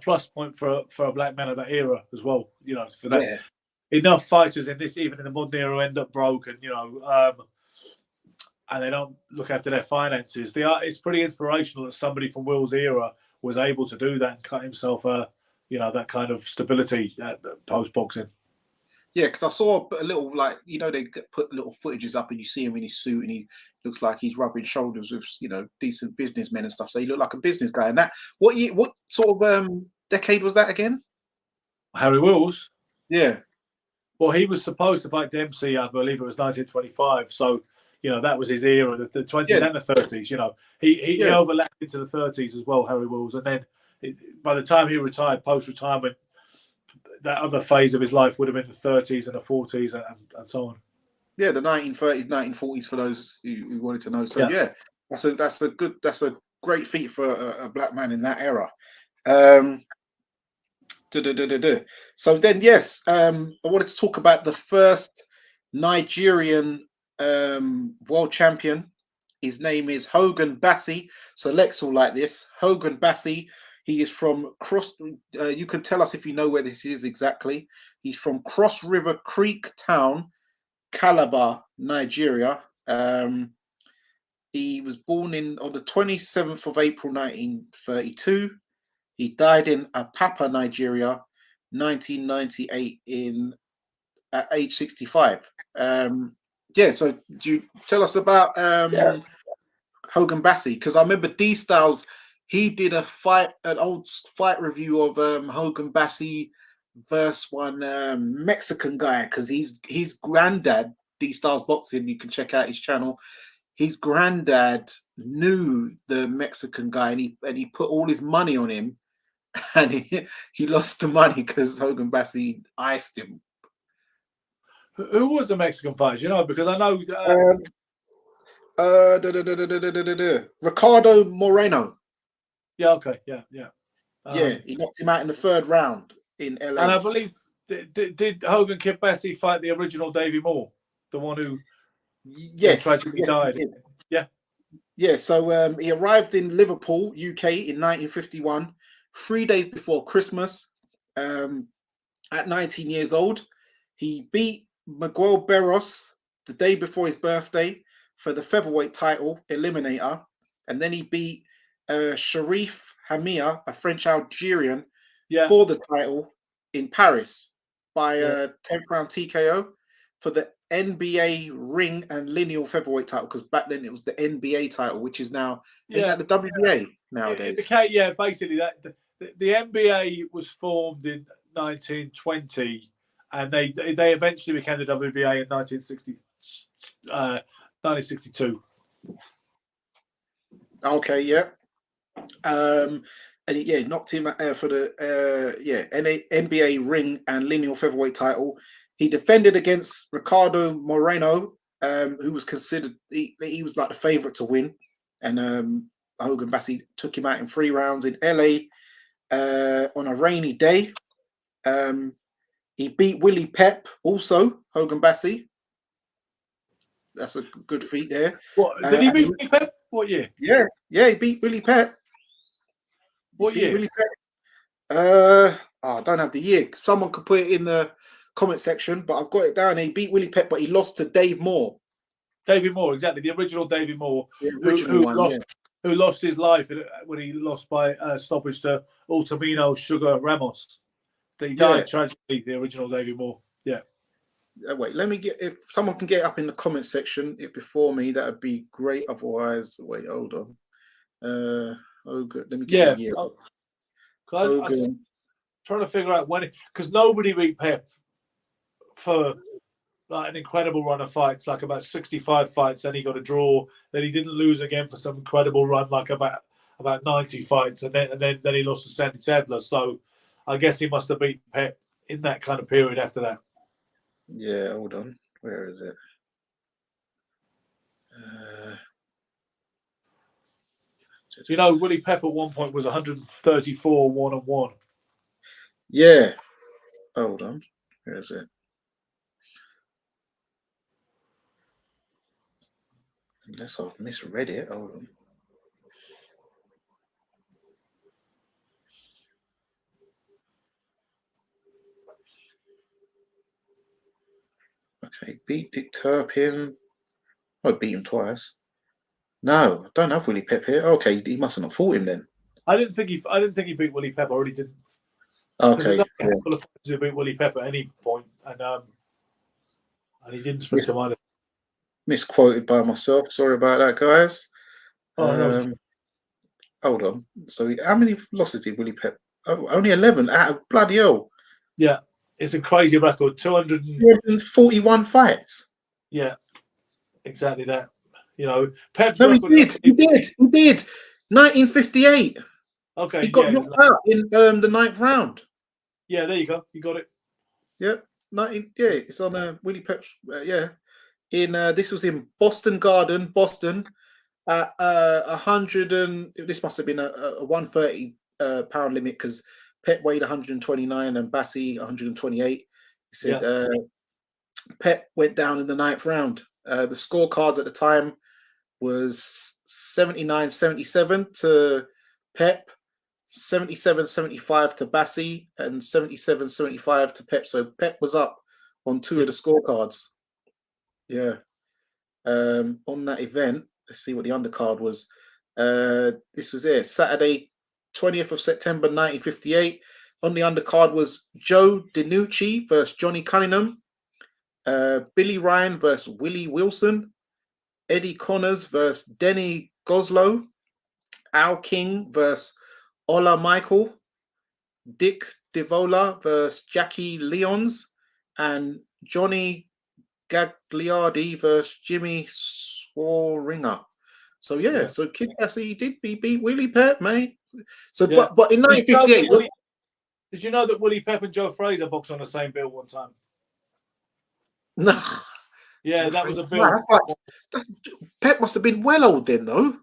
Speaker 3: plus point for a black man of that era as well. For that,
Speaker 1: Yeah.
Speaker 3: Enough fighters in this, even in the modern era, end up broke, and and they don't look after their finances. It's pretty inspirational that somebody from Will's era was able to do that and cut himself that kind of stability post boxing.
Speaker 1: Yeah, because I saw a little, they put little footages up and you see him in his suit and he looks like he's rubbing shoulders with, decent businessmen and stuff. So he looked like a business guy. And what sort of decade was that again?
Speaker 3: Harry Wills?
Speaker 1: Yeah.
Speaker 3: Well, he was supposed to fight Dempsey, I believe it was 1925. So, that was his era, the 20s and the 30s. He overlapped into the 30s as well, Harry Wills. And then by the time he retired, post-retirement, that other phase of his life would have been the 30s and the 40s and so on.
Speaker 1: Yeah, the 1930s, 1940s for those who wanted to know. So yeah, that's a great feat for a black man in that era. So then, yes, I wanted to talk about the first Nigerian world champion. His name is Hogan Bassi. So Lex will like this. Hogan Bassi. He is from Cross. You can tell us if you know where this is exactly. He's from Cross River Creek Town, Calabar, Nigeria. He was born on the 27th of April, 1932. He died in Apapa, Nigeria, 1998 at age 65. So do you tell us about Hogan Bassi? Because I remember D Styles, he did an old fight review of Hogan Bassi versus one Mexican guy, because his granddad, D Styles Boxing, you can check out his channel. His granddad knew the Mexican guy, and he put all his money on him, and he lost the money because Hogan Bassi iced him.
Speaker 3: Who was the Mexican fighter? Because I know
Speaker 1: Ricardo Moreno.
Speaker 3: Yeah. Okay. Yeah.
Speaker 1: He knocked him out in the third round in LA.
Speaker 3: And I believe did Hogan Kid Bassi fight the original Davey Moore, the one who tragically died?
Speaker 1: Yeah. So he arrived in Liverpool, UK, in 1951, 3 days before Christmas. At 19 years old, he beat Miguel Barros the day before his birthday for the featherweight title eliminator, and then he beat Sharif Hamia, a French Algerian, for the title in Paris by 10th round TKO for the NBA ring and lineal featherweight title, because back then it was the NBA title, which is now the WBA nowadays.
Speaker 3: Basically the NBA was formed in 1920, and they eventually became the WBA in 1962.
Speaker 1: Okay, yeah. And he knocked him for the NBA ring and lineal featherweight title. He defended against Ricardo Moreno, who was considered he was like the favorite to win, and Hogan Bassi took him out in 3 rounds in LA on a rainy day. He beat Willie Pep also, Hogan Bassi. That's a good feat there.
Speaker 3: What did he beat Willie Pep? What year?
Speaker 1: Yeah, he beat Willie Pep.
Speaker 3: What year?
Speaker 1: Willie Pep. I don't have the year. Someone could put it in the comment section, but I've got it down. He beat Willie Pep, but he lost to Dave Moore.
Speaker 3: David Moore, exactly. The original David Moore,
Speaker 1: The original
Speaker 3: who lost his life when he lost by stoppage to Altamino Sugar Ramos. He died tragically, the original David Moore. Yeah.
Speaker 1: Wait, let me get, if someone can get it up in the comment section before me, that would be great. Otherwise, wait, hold on. Oh, good. Let me get the year.
Speaker 3: I'm trying to figure out when, because nobody beat Pep for like an incredible run of fights, like about 65 fights. Then he got a draw. Then he didn't lose again for some incredible run, like about 90 fights, and then he lost to Sandy Sadler. So I guess he must have beat Pep in that kind of period after that.
Speaker 1: Yeah, hold on. Where is it?
Speaker 3: You know, Willie Pep at one point was 134 1-1.
Speaker 1: Yeah. Hold on. Where is it? Unless I've misread it. Hold on. Okay, beat Dick Turpin. I beat him twice. No, I don't have Willie Pep here. Okay, he must have not fought him then.
Speaker 3: I didn't think he beat Willie Pep. I already didn't.
Speaker 1: Okay.
Speaker 3: There's a couple of fighters who beat Willie Pep at any point, and he didn't split him either.
Speaker 1: Misquoted by myself. Sorry about that, guys.
Speaker 3: No.
Speaker 1: Hold on. So, how many losses did Willie Pep? Oh, only 11 out of bloody hell.
Speaker 3: Yeah, it's a crazy record.
Speaker 1: 241 fights.
Speaker 3: Yeah, exactly that. You know, Pep's
Speaker 1: no,
Speaker 3: record.
Speaker 1: He did. 1958.
Speaker 3: Okay.
Speaker 1: He got knocked out in the 9th round.
Speaker 3: Yeah, there you go. You got it.
Speaker 1: Yep. It's on Willie Pep's. In this was in Boston Garden, Boston. 100 and this must have been a 130 pound limit because Pep weighed 129 and Bassi 128. He said Pep went down in the 9th round. The scorecards at the time was 79-77 to Pep, 77-75 to Bassi, and 77-75 to Pep. So Pep was up on 2 of the scorecards. Yeah. On that event, let's see what the undercard was. This was it, Saturday, 20th of September, 1958. On the undercard was Joe DiNucci versus Johnny Cunningham, Billy Ryan versus Willie Wilson, Eddie Connors versus Denny Goslow, Al King versus Ola Michael, Dick Divola versus Jackie Lyons, and Johnny Gagliardi versus Jimmy Swaringa. So so Kid Bassi did beat Willie Pep, mate. So but in 1958,
Speaker 3: did you know that Willie Pep and Joe Frazier boxed on the same bill one time?
Speaker 1: No.
Speaker 3: Yeah, that was a bill.
Speaker 1: Pep must have been well old then, though.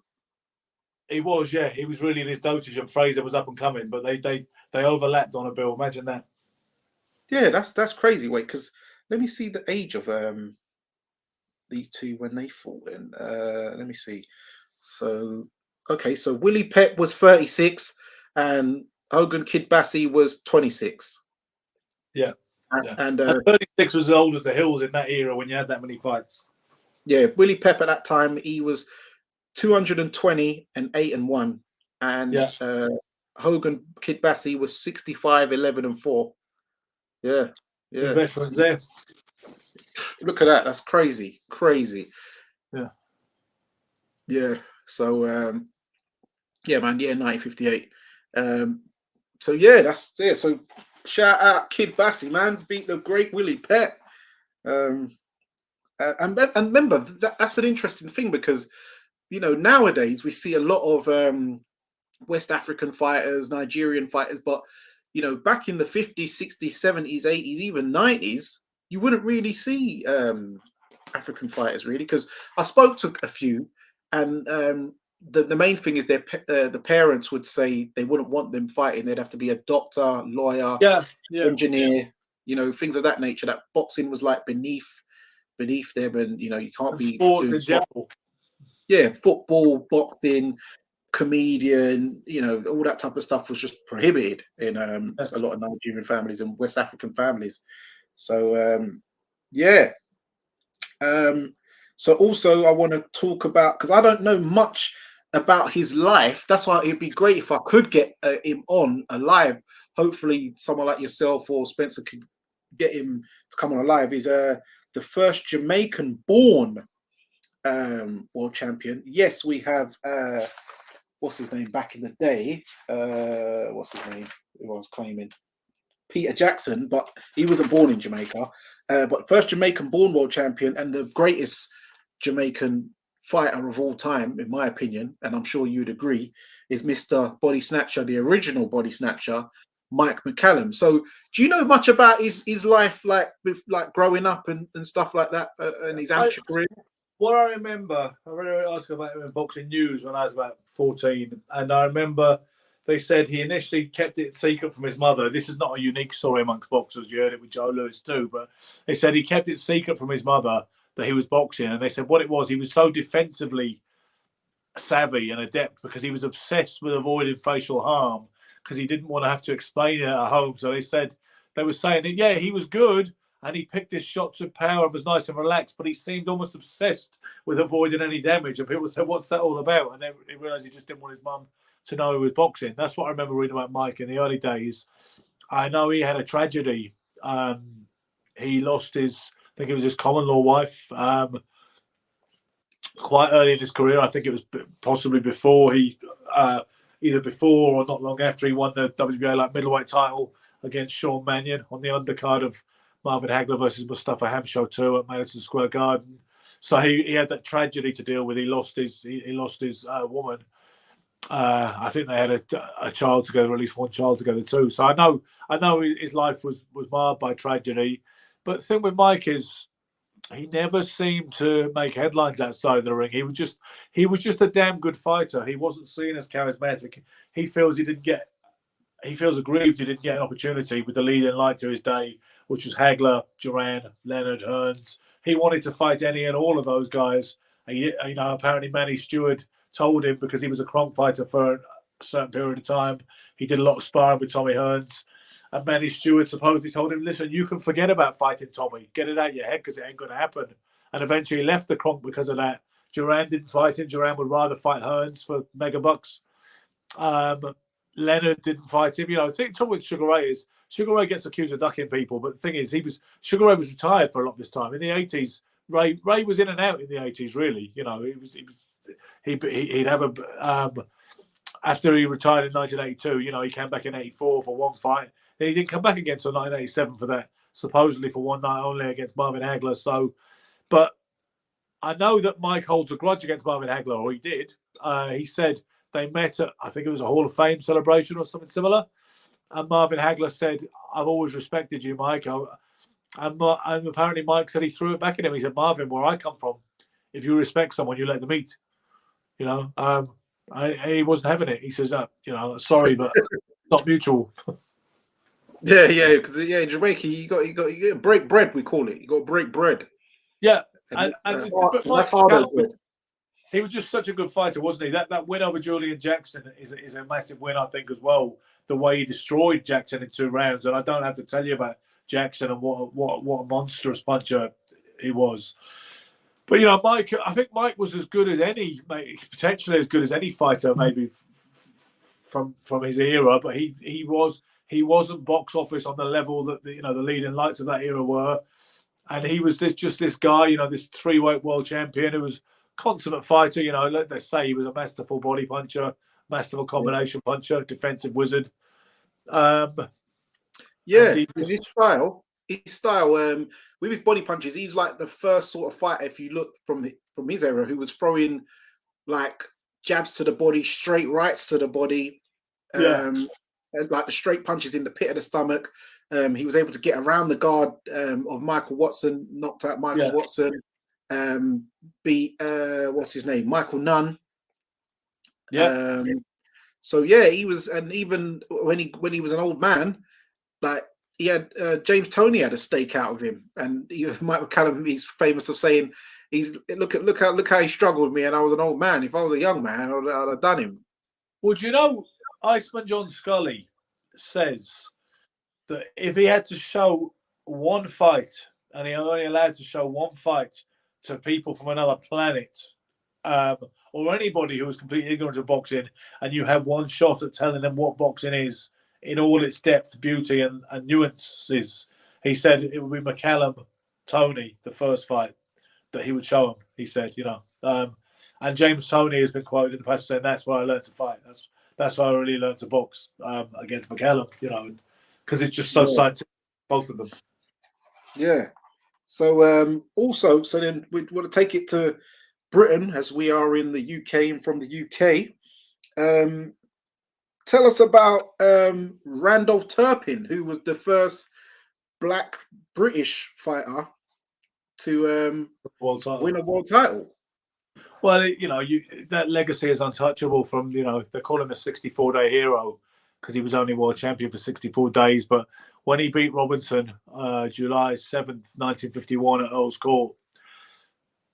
Speaker 3: He was, yeah. He was really in his dotage, and Frazier was up and coming, but they overlapped on a bill. Imagine that. Yeah,
Speaker 1: that's crazy. Wait, because let me see the age of these two when they fought. In let me see. So so Willie Pep was 36, and Hogan Kid Bassi was 26.
Speaker 3: Yeah.
Speaker 1: And
Speaker 3: 36 was as old as the hills in that era when you had that many fights.
Speaker 1: Yeah, Willie Pep at that time, he was 220 and 8-1, and Hogan Kid Bassi was 65, 11 and 4. Yeah.
Speaker 3: The veterans there.
Speaker 1: Look at that. That's crazy. Yeah. So man, 1958. So that's it. So shout out Kid Bassi, man, beat the great Willie Pep. And remember that's an interesting thing because nowadays we see a lot of West African fighters, Nigerian fighters, but back in the 50s, 60s, 70s, 80s, even 90s, you wouldn't really see African fighters really, because I spoke to a few, and the main thing is the parents would say they wouldn't want them fighting. They'd have to be a doctor, lawyer, engineer, you know, things of that nature. That boxing was like beneath them, and you know, you can't be
Speaker 3: Sports
Speaker 1: doing
Speaker 3: in general.
Speaker 1: yeah, football, boxing, comedian, you know, all that type of stuff was just prohibited in a lot of Nigerian families and West African families. So yeah. So also I want to talk about, because I don't know much about his life. That's why it'd be great if I could get him on alive. Hopefully someone like yourself or Spencer could get him to come on alive. He's the first Jamaican born world champion. Yes, we have what's his name back in the day? What's his name? Who I was claiming? Peter Jackson, but he wasn't born in Jamaica. But first Jamaican born world champion and the greatest Jamaican fighter of all time, in my opinion, and I'm sure you'd agree, is Mr. Body Snatcher, the original Body Snatcher, Mike McCallum. So do you know much about his life, like with like growing up and stuff like that, and his amateur career?
Speaker 3: What I remember, I read an article about him in Boxing News when I was about 14, and I remember they said he initially kept it secret from his mother. This is not a unique story amongst boxers. You heard it with Joe Lewis too, but they said he kept it secret from his mother that he was boxing, and they said what it was, he was so defensively savvy and adept because he was obsessed with avoiding facial harm because he didn't want to have to explain it at home. So they said, they were saying that, yeah, he was good and he picked his shots with power and was nice and relaxed, but he seemed almost obsessed with avoiding any damage. And people said, what's that all about? And they realised he just didn't want his mum to know he was boxing. That's what I remember reading about Mike in the early days. I know he had a tragedy. He lost his, I think it was his common law wife, quite early in his career. I think it was possibly before he, either before or not long after he won the WBA light middleweight title against Sean Mannion on the undercard of Marvin Hagler versus Mustafa Hamsho too at Madison Square Garden. So he had that tragedy to deal with. He lost his woman. I think they had a child together, at least one child together too. So I know his life was marred by tragedy. But the thing with Mike is he never seemed to make headlines outside of the ring. He was just a damn good fighter. He wasn't seen as charismatic. He feels aggrieved he didn't get an opportunity with the leading light to his day, which was Hagler, Duran, Leonard, Hearns. He wanted to fight any and all of those guys. And, you know, apparently Manny Stewart told him, because he was a Kronk fighter for a certain period of time, he did a lot of sparring with Tommy Hearns. And Manny Stewart supposedly told him, listen, you can forget about fighting Tommy. Get it out of your head because it ain't going to happen. And eventually he left the Kronk because of that. Duran didn't fight him. Duran would rather fight Hearns for mega bucks. Leonard didn't fight him. You know, the thing with Sugar Ray is Sugar Ray gets accused of ducking people, but the thing is, Sugar Ray was retired for a lot of this time. In the 80s, Ray was in and out in the 80s, really. You know, he'd have a after he retired in 1982, you know, he came back in 84 for one fight. Then he didn't come back again until 1987 for that, supposedly for one night only against Marvin Hagler. So, but I know that Mike holds a grudge against Marvin Hagler, or he did. He said they met at, I think it was a Hall of Fame celebration or something similar. And Marvin Hagler said, I've always respected you, Mike. And apparently Mike said he threw it back at him. He said, Marvin, where I come from, if you respect someone, you let them eat. You know, he wasn't having it. He says, you know, sorry, but not mutual.
Speaker 1: Yeah, because in Jamaica you got break bread. We call it. You got to break bread.
Speaker 3: Yeah,
Speaker 1: and
Speaker 3: but
Speaker 1: that's harder.
Speaker 3: He was just such a good fighter, wasn't he? That win over Julian Jackson is a massive win, I think, as well. The way he destroyed Jackson in 2 rounds, and I don't have to tell you about Jackson and what a monstrous puncher he was. But you know, Mike, I think Mike was as good as any, potentially as good as any fighter, maybe from his era. But he wasn't box office on the level that the leading lights of that era were, and he was this guy, you know, this 3-weight world champion who was consummate fighter. You know, like they say, he was a masterful body puncher, masterful combination puncher, defensive wizard.
Speaker 1: His style with his body punches, he's like the first sort of fighter, if you look from his era, who was throwing like jabs to the body, straight rights to the body, and like the straight punches in the pit of the stomach. He was able to get around the guard of Michael Watson, knocked out Michael Watson, beat what's his name, Michael Nunn. So yeah, he was, and even when he was an old man, like he had James Toney had a stake out of him, and Mike McCallum, he's famous of saying, look how he struggled with me, and I was an old man. If I was a young man, I'd have done him.
Speaker 3: Well, do you know, Iceman John Scully says that if he had to show one fight, and he only allowed to show one fight to people from another planet, or anybody who was completely ignorant of boxing, and you had one shot at telling them what boxing is in all its depth, beauty, and nuances, he said it would be McCallum Toney, the first fight that he would show him. He said, and James Toney has been quoted in the past saying, "That's why I learned to fight. That's why I really learned to box against McCallum." Because it's just so scientific, both of them.
Speaker 1: Yeah. So also, then we want to take it to Britain, as we are in the UK and from the UK. Tell us about Randolph Turpin, who was the first Black British fighter to win a world title.
Speaker 3: Well, that legacy is untouchable. From they call him the 64-day hero because he was only world champion for 64 days. But when he beat Robinson, July 7th, 1951, at Earl's Court,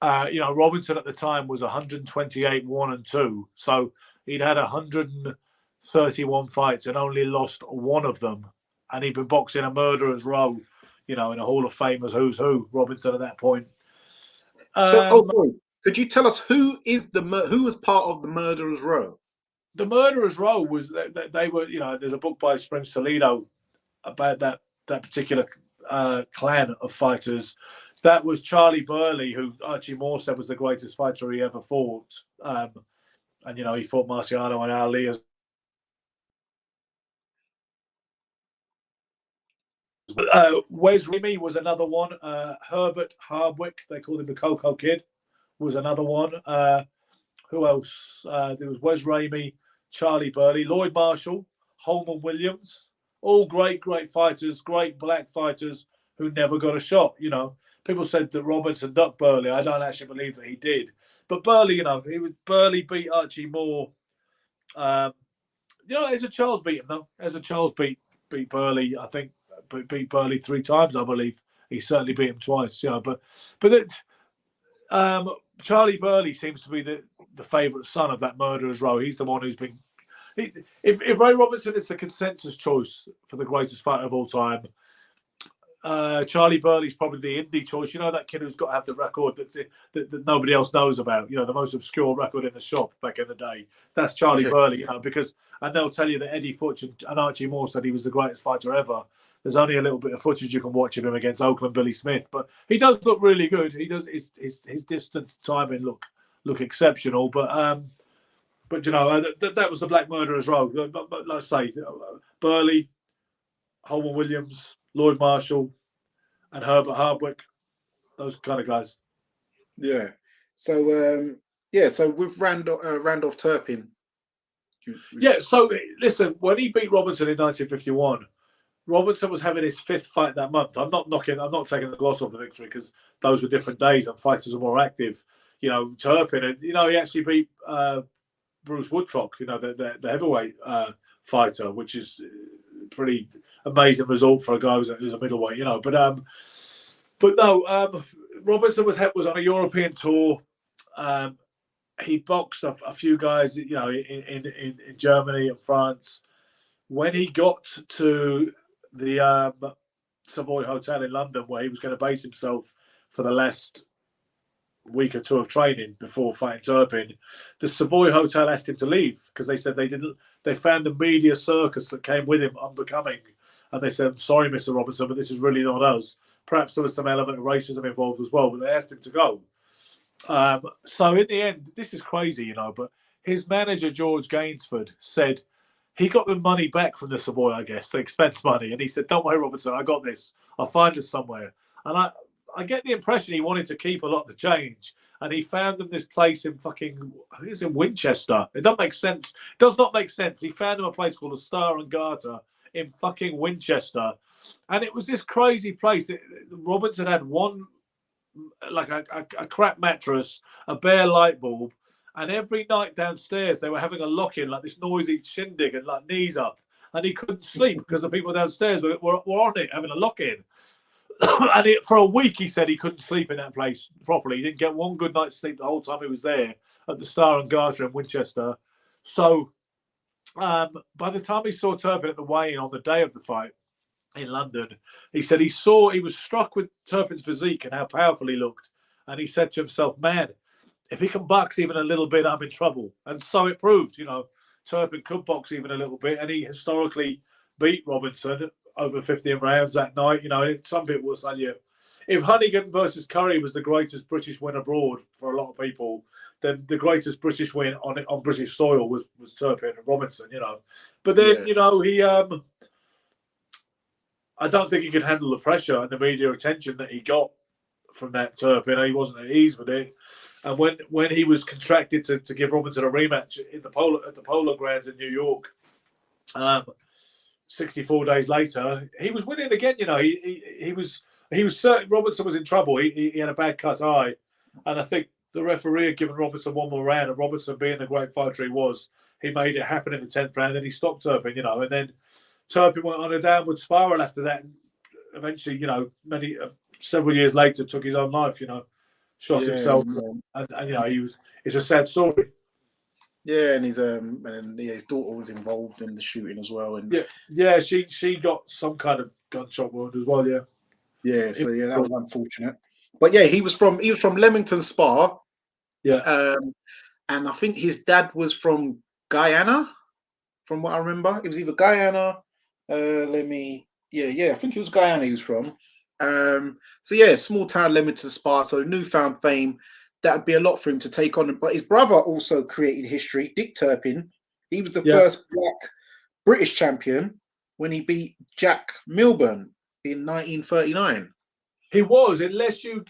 Speaker 3: Robinson at the time was 128 1-2, so he'd had 131 fights and only lost one of them, and he'd been boxing a murderer's row, in a Hall of Famers who's who. Robinson at that point.
Speaker 1: Could you tell us who was part of the murderer's row?
Speaker 3: The murderer's row was they were. There's a book by Springs Toledo about that particular clan of fighters. That was Charlie Burley, who Archie Moore said was the greatest fighter he ever fought. And he fought Marciano and Ali as Wes Remy was another one. Herbert Hardwick, they called him the Coco Kid, was another one. Who else? There was Wes Remy, Charlie Burley, Lloyd Marshall, Holman Williams, all great fighters, great black fighters who never got a shot. People said that Robinson ducked Burley. I don't actually believe that he did. But Burley, Burley beat Archie Moore. Ezra Charles beat him though. Ezra Charles beat Burley. I think beat Burley 3 times. I believe he certainly beat him twice. Charlie Burley seems to be the favourite son of that murderer's row. He's the one who's been. If Ray Robinson is the consensus choice for the greatest fighter of all time, Charlie Burley's probably the indie choice. That kid who's got to have the record that nobody else knows about. The most obscure record in the shop back in the day. That's Charlie Burley. And they'll tell you that Eddie Futch and Archie Moore said he was the greatest fighter ever. There's only a little bit of footage you can watch of him against Oakland Billy Smith, but he does look really good. He does his distance timing look exceptional. But that was the Black Murderer's row. But let's say Burley, Holman Williams, Lloyd Marshall, and Herbert Hardwick, those kind of guys.
Speaker 1: Yeah. So so with Randolph Turpin.
Speaker 3: So listen, when he beat Robinson in 1951. Robinson was having his 5th fight that month. I'm not taking the gloss off the victory because those were different days and fighters are more active. Turpin, and he actually beat Bruce Woodcock, the heavyweight fighter, which is a pretty amazing result for a guy who's a middleweight. But no, Robinson was on a European tour. He boxed a few guys, in Germany and France. When he got to the Savoy Hotel in London, where he was going to base himself for the last week or 2 of training before fighting Turpin, the Savoy Hotel asked him to leave because they said they found the media circus that came with him unbecoming, and they said, "I'm sorry, Mr. Robinson, but this is really not us." Perhaps there was some element of racism involved as well, but they asked him to go. So in the end, this is crazy, but his manager George Gainsford said he got the money back from the Savoy, I guess, the expense money. And he said, "Don't worry, Robinson, I got this. I'll find us somewhere." And I get the impression he wanted to keep a lot of the change. And he found them this place in I think it's in Winchester. It doesn't make sense. It does not make sense. He found them a place called the Star and Garter in fucking Winchester. And it was this crazy place. Robinson had one, like a crap mattress, a bare light bulb, and every night downstairs they were having a lock-in, like this noisy shindig and like knees up. and he couldn't sleep because the people downstairs were on it, having a lock-in. And for a week, he said he couldn't sleep in that place properly. He didn't get one good night's sleep the whole time he was there at the Star and Garter in Winchester. So by the time he saw Turpin at the weigh-in on the day of the fight in London, he said he was struck with Turpin's physique and how powerful he looked. And he said to himself, man, if he can box even a little bit, I'm in trouble. And so it proved, Turpin could box even a little bit. And he historically beat Robinson over 15 rounds that night. Some people will say, if Hunnigan versus Curry was the greatest British win abroad for a lot of people, then the greatest British win on British soil was Turpin and Robinson, But then, he... I don't think he could handle the pressure and the media attention that he got from that Turpin. He wasn't at ease with it. And when he was contracted to give Robinson a rematch at the Polo Grounds in New York, 64 days later, he was winning again. He was certain Robinson was in trouble. He had a bad cut eye, and I think the referee had given Robinson one more round. And Robinson, being the great fighter he was, he made it happen in the 10th round. And he stopped Turpin. And then Turpin went on a downward spiral after that. And eventually, several years later, took his own life. Shot himself, and it's a sad story.
Speaker 1: Yeah, and his daughter was involved in the shooting as well, and
Speaker 3: she got some kind of gunshot wound as well. Yeah,
Speaker 1: so that was unfortunate. But he was from Leamington Spa.
Speaker 3: Yeah,
Speaker 1: and I think his dad was from Guyana, from what I remember. It was either Guyana. I think it was Guyana he was from. Small town Leamington Spa, so newfound fame. That'd be a lot for him to take on. But his brother also created history, Dick Turpin. He was the first black British champion when he beat Jack Milburn in 1939.
Speaker 3: He was, unless you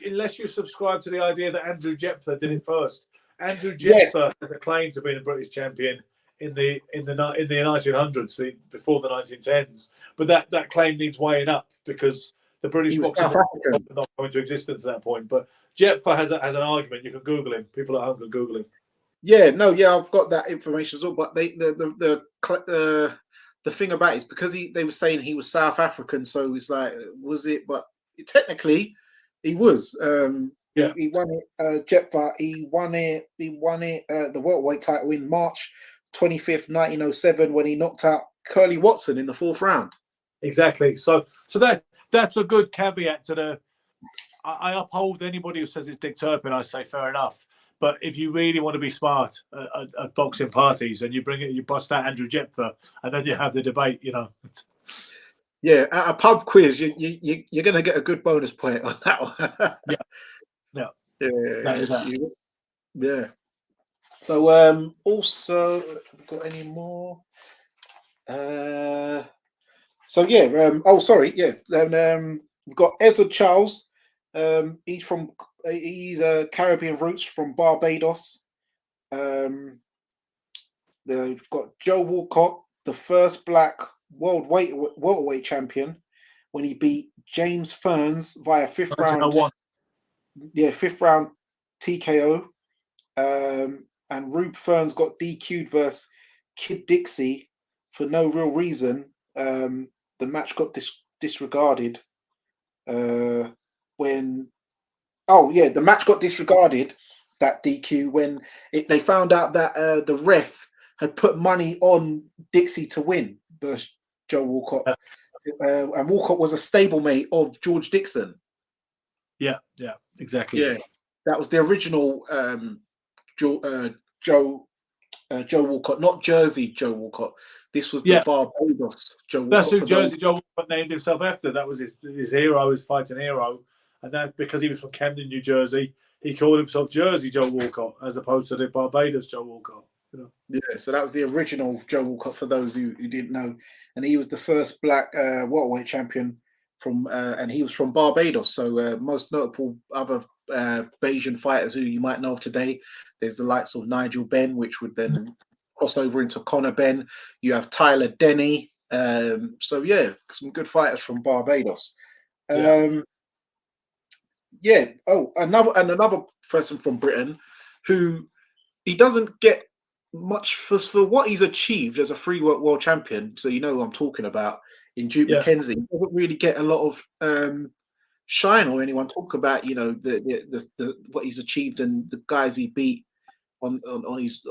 Speaker 3: subscribe to the idea that Andrew Jeptha did it first. Andrew Jeptha has a claim to being a British champion in the 1900s, before the 1910s. But that claim needs weighing up because the British boxing was not going into existence at that point. But Jeptha has an argument. You can Google him. People at home can Google him.
Speaker 1: I've got that information as well. But the thing about it is because they were saying he was South African, so it's like, was it? But technically, he was. He won it. Jeptha. He won it. The welterweight title in March 25th, 1907, when he knocked out Curly Watson in the 4th round.
Speaker 3: Exactly. So that's a good caveat to the. I uphold anybody who says it's Dick Turpin. I say fair enough. But if you really want to be smart at boxing parties, and you bust out Andrew Jeptha, and then you have the debate,
Speaker 1: Yeah, at a pub quiz, you're going to get a good bonus point on that one. Yeah. So also, got any more? We've got Ezra Charles. He's Caribbean roots from Barbados. We've got Joe Walcott, the first black world welterweight champion, when he beat James Ferns via 5th round. Yeah, 5th round TKO. And Rube Ferns got DQ'd versus Kid Dixie for no real reason. The match got disregarded. The match got disregarded, that DQ, when they found out that the ref had put money on Dixie to win versus Joe Walcott. And Walcott was a stablemate of George Dixon.
Speaker 3: Yeah, exactly.
Speaker 1: Yeah, that was the original Joe Walcott, not Jersey Joe Walcott. This was the Barbados Joe Walcott.
Speaker 3: That's who Jersey Joe Walcott named himself after. That was his hero, his fighting hero. And that because he was from Camden, New Jersey, he called himself Jersey Joe Walcott as opposed to the Barbados Joe Walcott.
Speaker 1: Yeah, so that was the original Joe Walcott for those who didn't know. And he was the first black welterweight champion and he was from Barbados. So most notable other Bayesian fighters who you might know of today, there's the likes of Nigel Benn, which would then cross over into Conor Benn. You have Tyler Denny. Some good fighters from Barbados. Another person from Britain who he doesn't get much for what he's achieved as a free world champion. So you know who I'm talking about in Duke
Speaker 3: Yeah.
Speaker 1: McKenzie. He doesn't really get a lot of shine or anyone talk about, you know, the what he's achieved and the guys he beat on his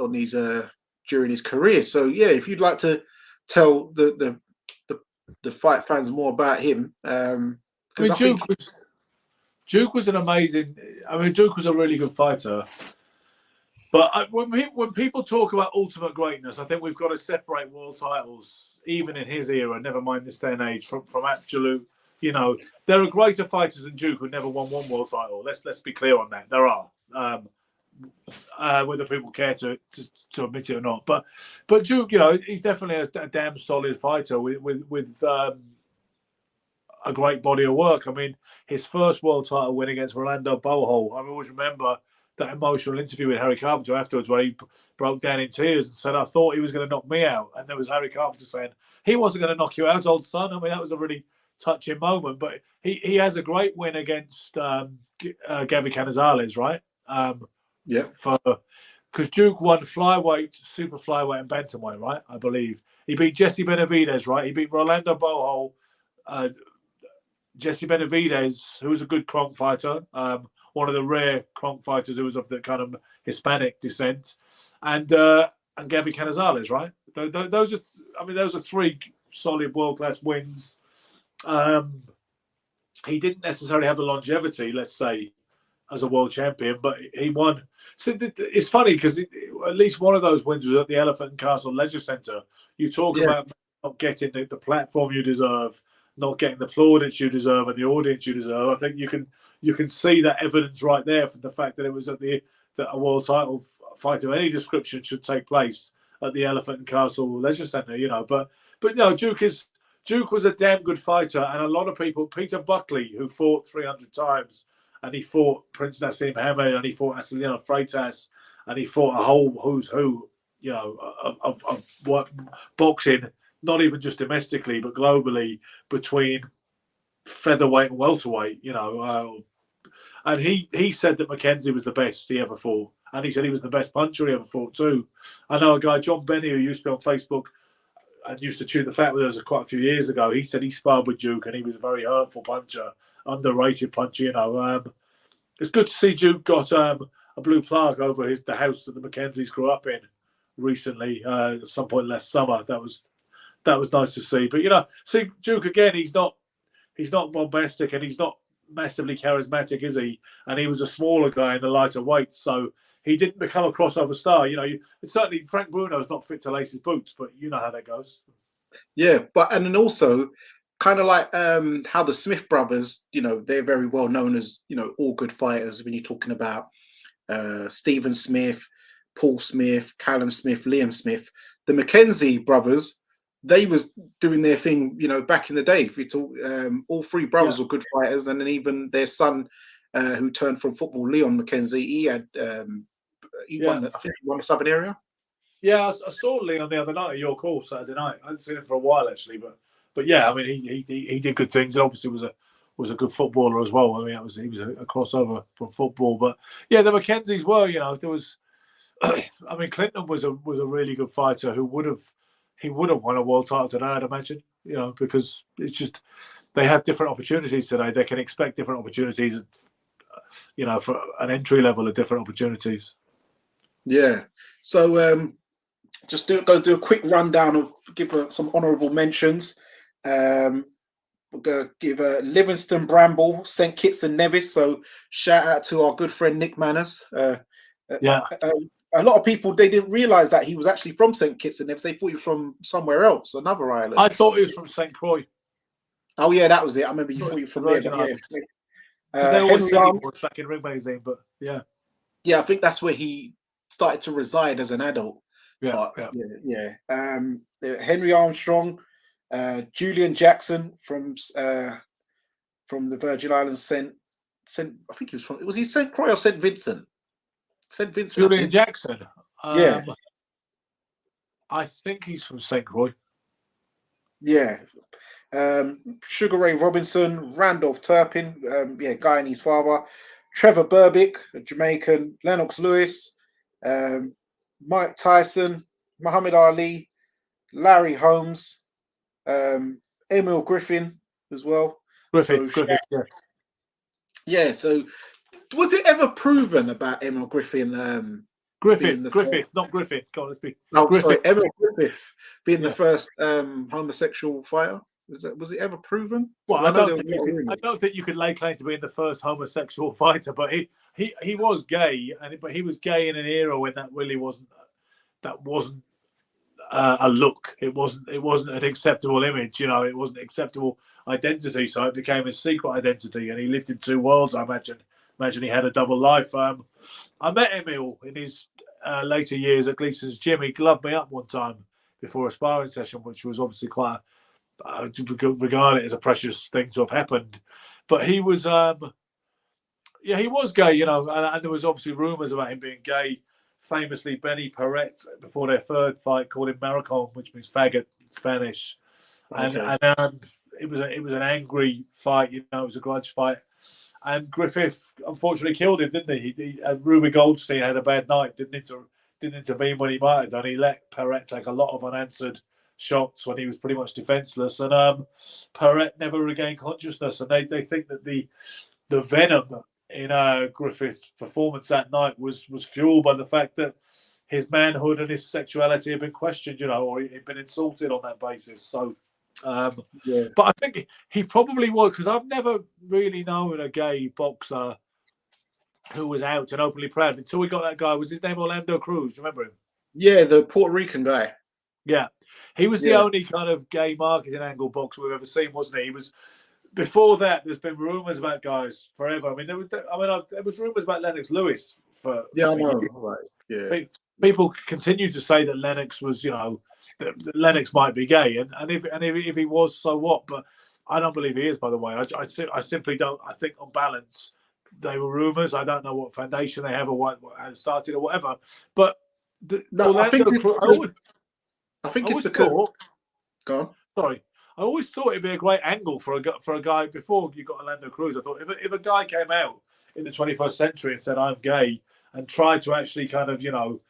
Speaker 1: during his career. So yeah, if you'd like to tell the fight fans more about him, because I think
Speaker 3: Duke was an amazing. I mean, Duke was a really good fighter. But when people talk about ultimate greatness, I think we've got to separate world titles, even in his era, never mind this day and age, from absolute. You know, there are greater fighters than Duke who never won one world title. Let's be clear on that. There are, whether people care to admit it or not. But Duke, you know, he's definitely a damn solid fighter with a great body of work. I mean, his first world title win against Rolando Bohol. I always remember that emotional interview with Harry Carpenter afterwards, where he broke down in tears and said, "I thought he was going to knock me out," and there was Harry Carpenter saying, "He wasn't going to knock you out, old son." I mean, that was a really touching moment. But he has a great win against Gabby Canizales, right? Because Duke won flyweight, super flyweight, and bantamweight, right? I believe he beat Jesse Benavidez, right? He beat Rolando Bohol. Jesse Benavidez, who was a good Kronk fighter, one of the rare Kronk fighters who was of the kind of Hispanic descent, and Gabby Canizales, right? Those are three solid world class wins. He didn't necessarily have the longevity, let's say, as a world champion, but he won. So it's funny because at least one of those wins was at the Elephant and Castle Leisure Centre. You talk about not getting the platform you deserve, not getting the plaudits you deserve and the audience you deserve. I think you can see that evidence right there from the fact that it was that a world title fight of any description should take place at the Elephant and Castle Leisure Centre, you know. But no, Duke was a damn good fighter, and a lot of people, Peter Buckley, who fought 300 times, and he fought Prince Nassim Hamed, and he fought Acelino Freitas, and he fought a whole who's who, you know, of what boxing, not even just domestically, but globally, between featherweight and welterweight, you know. And he said that McKenzie was the best he ever fought. And he said he was the best puncher he ever fought too. I know a guy, John Benny, who used to be on Facebook and used to chew the fat with us quite a few years ago. He said he sparred with Duke and he was a very hurtful puncher, underrated puncher, you know. It's good to see Duke got a blue plaque over the house that the McKenzies grew up in recently, at some point last summer. That was nice to see. But, you know, see, Duke, again, he's not bombastic and he's not massively charismatic, is he? And he was a smaller guy in the lighter weights, so he didn't become a crossover star. You know, certainly Frank Bruno's not fit to lace his boots, but you know how that goes.
Speaker 1: Yeah, and then also kind of like how the Smith brothers, you know, they're very well known as, you know, all good fighters when you're talking about Stephen Smith, Paul Smith, Callum Smith, Liam Smith. The McKenzie brothers, they was doing their thing, you know, back in the day. If we talk, all three brothers were good fighters, and then even their son, who turned from football, Leon McKenzie, he had won. I think he won the Southern area.
Speaker 3: Yeah, I saw Leon the other night at York Hall Saturday night. I hadn't seen him for a while actually, but yeah, I mean he did good things. And obviously was a good footballer as well. I mean he was a crossover from football. But yeah, the McKenzies were, you know, there was. I mean, Clinton was a really good fighter who would have won a world title today, I'd imagine, you know, because it's just they have different opportunities today. They can expect different opportunities, you know, for an entry level of different opportunities. Yeah.
Speaker 1: So just going to do a quick rundown of give some honourable mentions. We're going to give Livingston, Bramble, St Kitts and Nevis. So shout out to our good friend Nick Manners. A lot of people, they didn't realise that he was actually from St Kitts and Nevis. They thought he was from somewhere else, another island.
Speaker 3: I thought he was from St Croix.
Speaker 1: Oh yeah, that was it. I remember you thought you were from there.
Speaker 3: They always said he was back in Ring Magazine, but yeah,
Speaker 1: I think that's where he started to reside as an adult.
Speaker 3: Yeah.
Speaker 1: Henry Armstrong, Julian Jackson from the Virgin Islands. I think he was from. Was he St Croix or St Vincent? St Vincent.
Speaker 3: Julian Jackson.
Speaker 1: Yeah.
Speaker 3: I think he's from St Croix.
Speaker 1: Yeah. Sugar Ray Robinson, Randolph Turpin, Guy and his father, Trevor Berbick, a Jamaican, Lennox Lewis, Mike Tyson, Muhammad Ali, Larry Holmes, Emil Griffin as well.
Speaker 3: Griffith,
Speaker 1: So,
Speaker 3: yeah.
Speaker 1: Yeah, so was it ever proven about Emil Griffin being the
Speaker 3: Griffith, not Griffin. God, let's be.
Speaker 1: Oh,
Speaker 3: Griffith.
Speaker 1: sorry, Emil Griffith being
Speaker 3: Yeah.
Speaker 1: the first homosexual fighter? Was it ever proven?
Speaker 3: Well,
Speaker 1: 'Cause
Speaker 3: I
Speaker 1: know
Speaker 3: don't,
Speaker 1: there was a lot of
Speaker 3: I
Speaker 1: rumours.
Speaker 3: don't think you could lay claim to being the first homosexual fighter, but he was gay, but he was gay in an era when that really wasn't a look. It wasn't an acceptable image. You know, it wasn't an acceptable identity. So it became a secret identity, and he lived in two worlds. I imagine he had a double life. I met Emil in his later years at Gleason's gym. He gloved me up one time before a sparring session, which was obviously quite. I regard it as a precious thing to have happened, but he was, he was gay, you know, and there was obviously rumours about him being gay. Famously, Benny Paret, before their third fight, called him maricon, which means faggot in Spanish,
Speaker 1: Okay.
Speaker 3: and it was an angry fight, you know, it was a grudge fight, and Griffith unfortunately killed him, didn't he? Ruby Goldstein had a bad night, didn't intervene when he might have done. He let Paret take a lot of unanswered shots when he was pretty much defenseless, and Paret never regained consciousness, and they think that the venom in Griffith's performance that night was fueled by the fact that his manhood and his sexuality had been questioned, you know, or he'd been insulted on that basis. So,
Speaker 1: Yeah.
Speaker 3: but I think he probably was, because I've never really known a gay boxer who was out and openly proud until we got that guy. Was his name Orlando Cruz? Do you remember him?
Speaker 1: Yeah, the Puerto Rican guy.
Speaker 3: Yeah, he was the
Speaker 1: Yeah.
Speaker 3: only kind of gay marketing angle boxer we've ever seen, wasn't he? He was. Before that, there's been rumours about guys forever. I mean, there was rumours about Lennox Lewis for
Speaker 1: Yeah, I
Speaker 3: for
Speaker 1: know.
Speaker 3: years.
Speaker 1: Right. Yeah.
Speaker 3: People continue to say that Lennox was, you know, that Lennox might be gay, and if he was, so what? But I don't believe he is. By the way, I simply don't. I think on balance, they were rumours. I don't know what foundation they have or what how it started or whatever. But
Speaker 1: No, I think it's because,
Speaker 3: thought.
Speaker 1: Go on.
Speaker 3: Sorry, I always thought it'd be a great angle for a guy before you got Orlando Cruz. I thought if a guy came out in the 21st century and said I'm gay and tried to actually kind of, you know,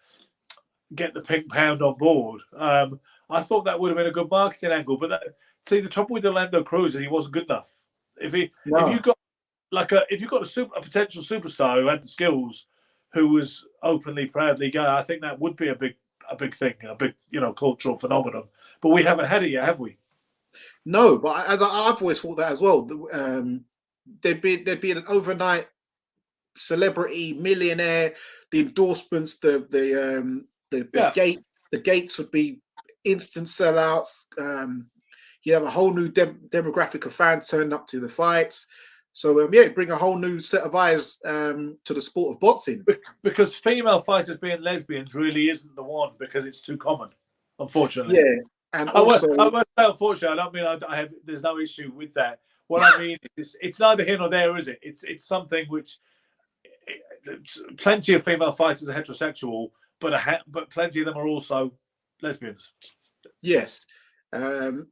Speaker 3: get the pink pound on board, I thought that would have been a good marketing angle. But see, the trouble with Orlando Cruz is he wasn't good enough. If you got a potential superstar who had the skills, who was openly proudly gay, I think that would be a big thing, a big, you know, cultural phenomenon. But we haven't had it yet, have we?
Speaker 1: No, but as I've always thought that as well. There'd be an overnight celebrity millionaire. The endorsements, the gates would be instant sellouts. You have a whole new demographic of fans turning up to the fights. So bring a whole new set of eyes to the sport of boxing.
Speaker 3: Because female fighters being lesbians really isn't the one, because it's too common, unfortunately.
Speaker 1: Yeah, and also,
Speaker 3: I won't say unfortunately. I don't mean I have. There's no issue with that. What I mean is, it's neither here nor there, is it? It's something which plenty of female fighters are heterosexual, but plenty of them are also lesbians.
Speaker 1: Yes. So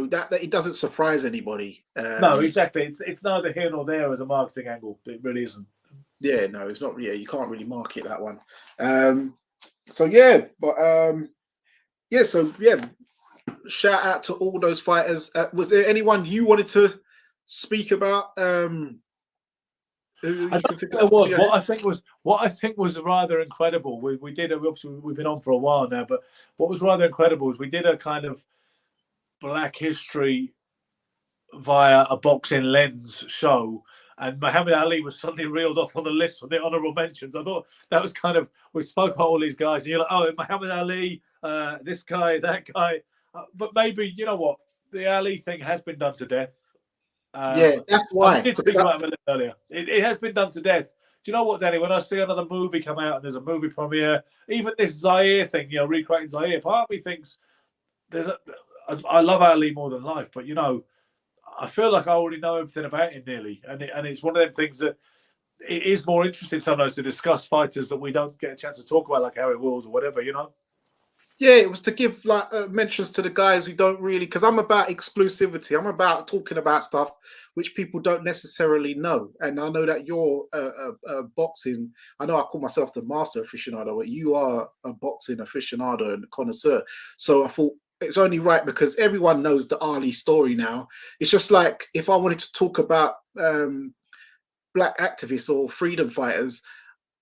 Speaker 1: that it doesn't surprise anybody.
Speaker 3: No, exactly. It's neither here nor there as a marketing angle. It really isn't.
Speaker 1: Yeah, no, it's not. Yeah, you can't really market that one. Shout out to all those fighters. Was there anyone you wanted to speak about? What
Speaker 3: I think was rather incredible. We did, obviously we've been on for a while now, but what was rather incredible is we did a kind of Black history via a boxing lens show, and Muhammad Ali was suddenly reeled off on the list for the honourable mentions. I thought that was kind of, we spoke about all these guys, and you're like, oh, Muhammad Ali, this guy, that guy. But maybe, you know what, the Ali thing has been done to death.
Speaker 1: That's why.
Speaker 3: I did speak about him earlier. It has been done to death. Do you know what, Danny? When I see another movie come out and there's a movie premiere, even this Zaire thing, you know, recreating Zaire, part of me thinks I love Ali more than life, but, you know, I feel like I already know everything about him nearly, and it's one of them things that it is more interesting sometimes to discuss fighters that we don't get a chance to talk about, like Harry Wills or whatever, you know.
Speaker 1: Yeah, it was to give like mentions to the guys who don't really, because I'm about exclusivity. I'm about talking about stuff which people don't necessarily know. And I know that you're boxing. I know I call myself the master aficionado, but you are a boxing aficionado and connoisseur. So I thought it's only right because everyone knows the Ali story now. It's just like if I wanted to talk about black activists or freedom fighters,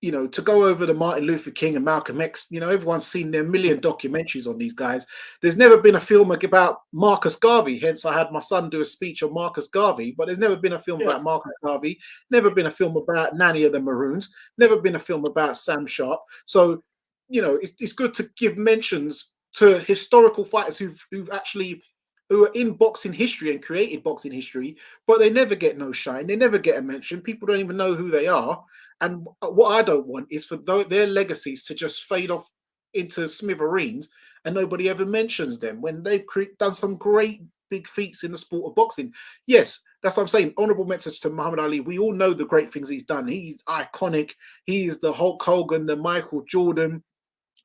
Speaker 1: you know, to go over the Martin Luther King and Malcolm X, you know, everyone's seen their million documentaries on these guys. There's never been a film about Marcus Garvey. Hence, I had my son do a speech on Marcus Garvey, but there's never been a film about Marcus Garvey, never been a film about Nanny of the Maroons, never been a film about Sam Sharp. So, you know, it's good to give mentions to historical fighters who've actually who are in boxing history and created boxing history, but they never get no shine. They never get a mention. People don't even know who they are. And what I don't want is for their legacies to just fade off into smithereens and nobody ever mentions them when they've done some great big feats in the sport of boxing. Yes, that's what I'm saying. Honorable message to Muhammad Ali. We all know the great things he's done. He's iconic. He is the Hulk Hogan, the Michael Jordan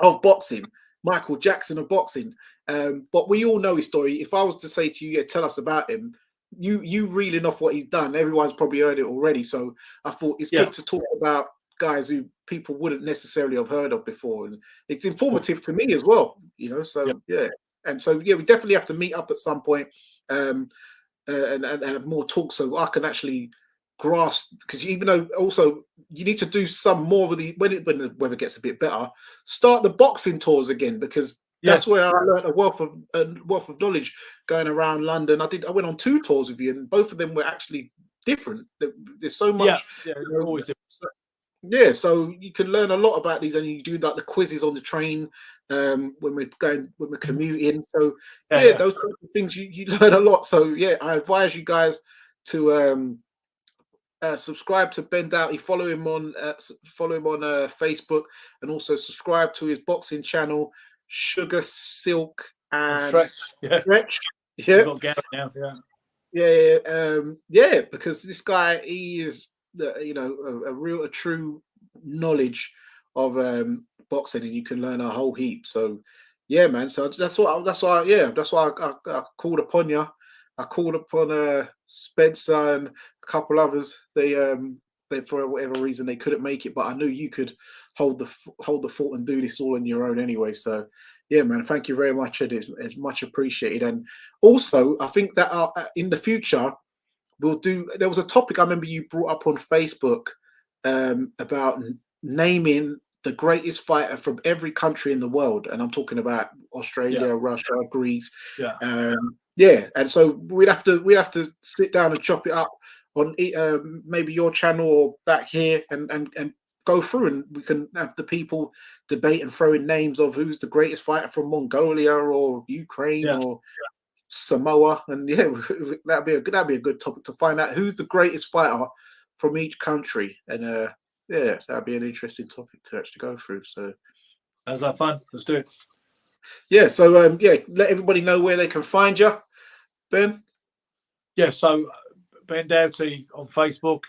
Speaker 1: of boxing, Michael Jackson of boxing. But we all know his story. If I was to say to you, yeah, tell us about him, you reeling off what he's done, everyone's probably heard it already. So I thought it's good to talk about guys who people wouldn't necessarily have heard of before, and it's informative to me as well, you know. So and so we definitely have to meet up at some point and have more talk so I can actually grasp, because even though also you need to do some more of the when the weather gets a bit better, start the boxing tours again, because that's where I learned a wealth of knowledge going around London. I went on 2 tours with you, and both of them were actually different. There's so much.
Speaker 3: Always different.
Speaker 1: So you can learn a lot about these, and you do like the quizzes on the train when we're commuting. So those types of things you learn a lot. So I advise you guys to subscribe to Ben Doughty, follow him on Facebook, and also subscribe to his boxing channel, Sugar Silk and
Speaker 3: Stretch.
Speaker 1: Stretch.
Speaker 3: We've got Gary now.
Speaker 1: Because this guy, he is a true knowledge of boxing, and you can learn a whole heap. So man, so that's why I called upon you. I called upon Spencer and a couple others. They for whatever reason they couldn't make it, but I knew you could hold the fort and do this all on your own anyway. So man, thank you very much, Ed. It's much appreciated. And also, I think that in the future we'll do. There was a topic I remember you brought up on Facebook about naming the greatest fighter from every country in the world, and I'm talking about Australia, Russia, Greece. And so we'd have to sit down and chop it up on maybe your channel or back here and go through, and we can have the people debate and throw in names of who's the greatest fighter from Mongolia or Ukraine or Samoa, and that'd be a good topic to find out who's the greatest fighter from each country, and that'd be an interesting topic to actually go through. So
Speaker 3: how's that fun? Let's do it.
Speaker 1: So let everybody know where they can find you, Ben.
Speaker 3: So Ben Doughty on Facebook.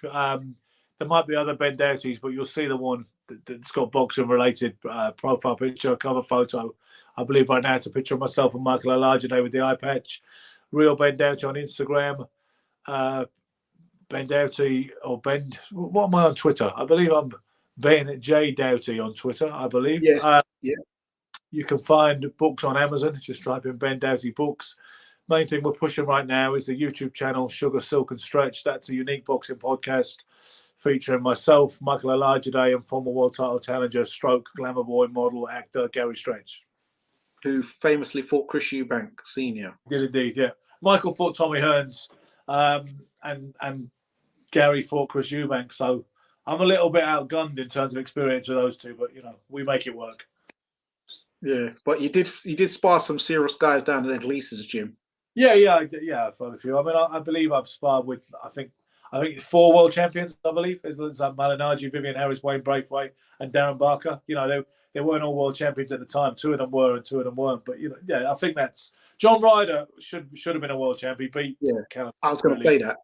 Speaker 3: There might be other Ben Doughtys, but you'll see the one that's got boxing related profile picture, cover photo. I believe right now it's a picture of myself and Michael Olajide with the eye patch. Real Ben Doughty on Instagram. Ben Doughty or Ben. What am I on Twitter? I believe I'm Ben J Doughty on Twitter. I believe.
Speaker 1: Yes.
Speaker 3: You can find books on Amazon. Just type in Ben Doughty books. Main thing we're pushing right now is the YouTube channel Sugar Silk and Stretch. That's a unique boxing podcast featuring myself, Michael Olajide, and former world title challenger, stroke glamour boy, model, actor Gary Stretch,
Speaker 1: who famously fought Chris Eubank Senior.
Speaker 3: Did indeed, yeah. Michael fought Tommy Hearns, and Gary fought Chris Eubank. So I'm a little bit outgunned in terms of experience with those two, but we make it work. Yeah,
Speaker 1: but you did spar some serious guys down at Ed Lee's gym.
Speaker 3: I've fought a few. I mean, I believe I've sparred with I think 4 world champions. I believe it's Malignaggi, Vivian Harris, Wayne Braithwaite, and Darren Barker. They weren't all world champions at the time. 2 of them were, and 2 of them weren't. But I think that's John Ryder should have been a world champion. Beat Callum.
Speaker 1: I was going to say that.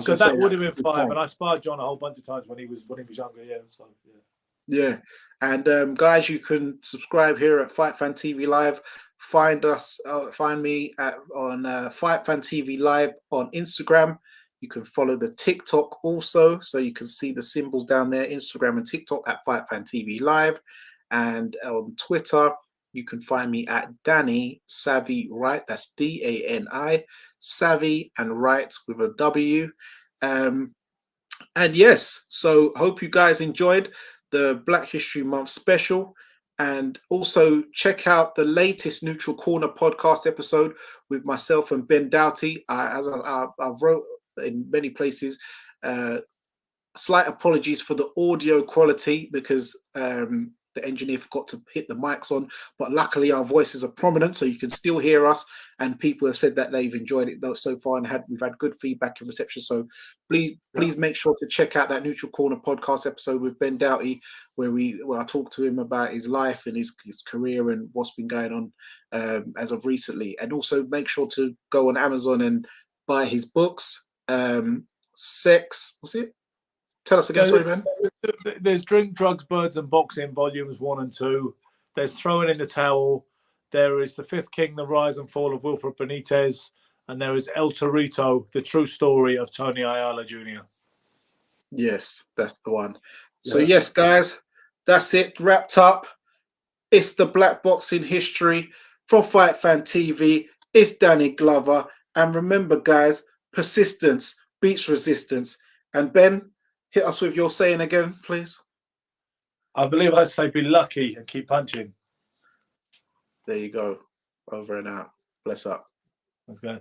Speaker 3: So that would have been 5, and I sparred John a whole bunch of times when he was younger.
Speaker 1: Yeah. And guys, you can subscribe here at Fight Fan TV Live. Find me on Fight Fan TV Live on Instagram. You can follow the TikTok also, so you can see the symbols down there, Instagram and TikTok at Fight Fan TV Live. And on Twitter, you can find me at Danny Savvy Wright. That's DANI Savvy and Wright with a W. And yes, so hope you guys enjoyed the Black History Month special. And also check out the latest Neutral Corner podcast episode with myself and Ben Doughty. As I've wrote in many places, slight apologies for the audio quality because the engineer forgot to hit the mics on, but luckily our voices are prominent, so you can still hear us, and people have said that they've enjoyed it though so far, and we've had good feedback and reception. So please make sure to check out that Neutral Corner podcast episode with Ben Doughty, where I talked to him about his life and his career and what's been going on as of recently. And also make sure to go on Amazon and buy his books. Sex, what's it? Tell us again, sorry, man.
Speaker 3: There's Drink, Drugs, Birds and Boxing, volumes 1 and 2. There's Throwing in the Towel. There is The Fifth King, The Rise and Fall of Wilfred Benitez. And there is El Torito, The True Story of Tony Ayala Jr.
Speaker 1: Yes, that's the one. So yes, guys, that's it. Wrapped up. It's the Black Boxing History from Fight Fan TV. It's Danny Glover. And remember, guys, persistence beats resistance. And Ben, hit us with your saying again, please.
Speaker 3: I believe I say be lucky and keep punching.
Speaker 1: There you go. Over and out. Bless up.
Speaker 3: Okay.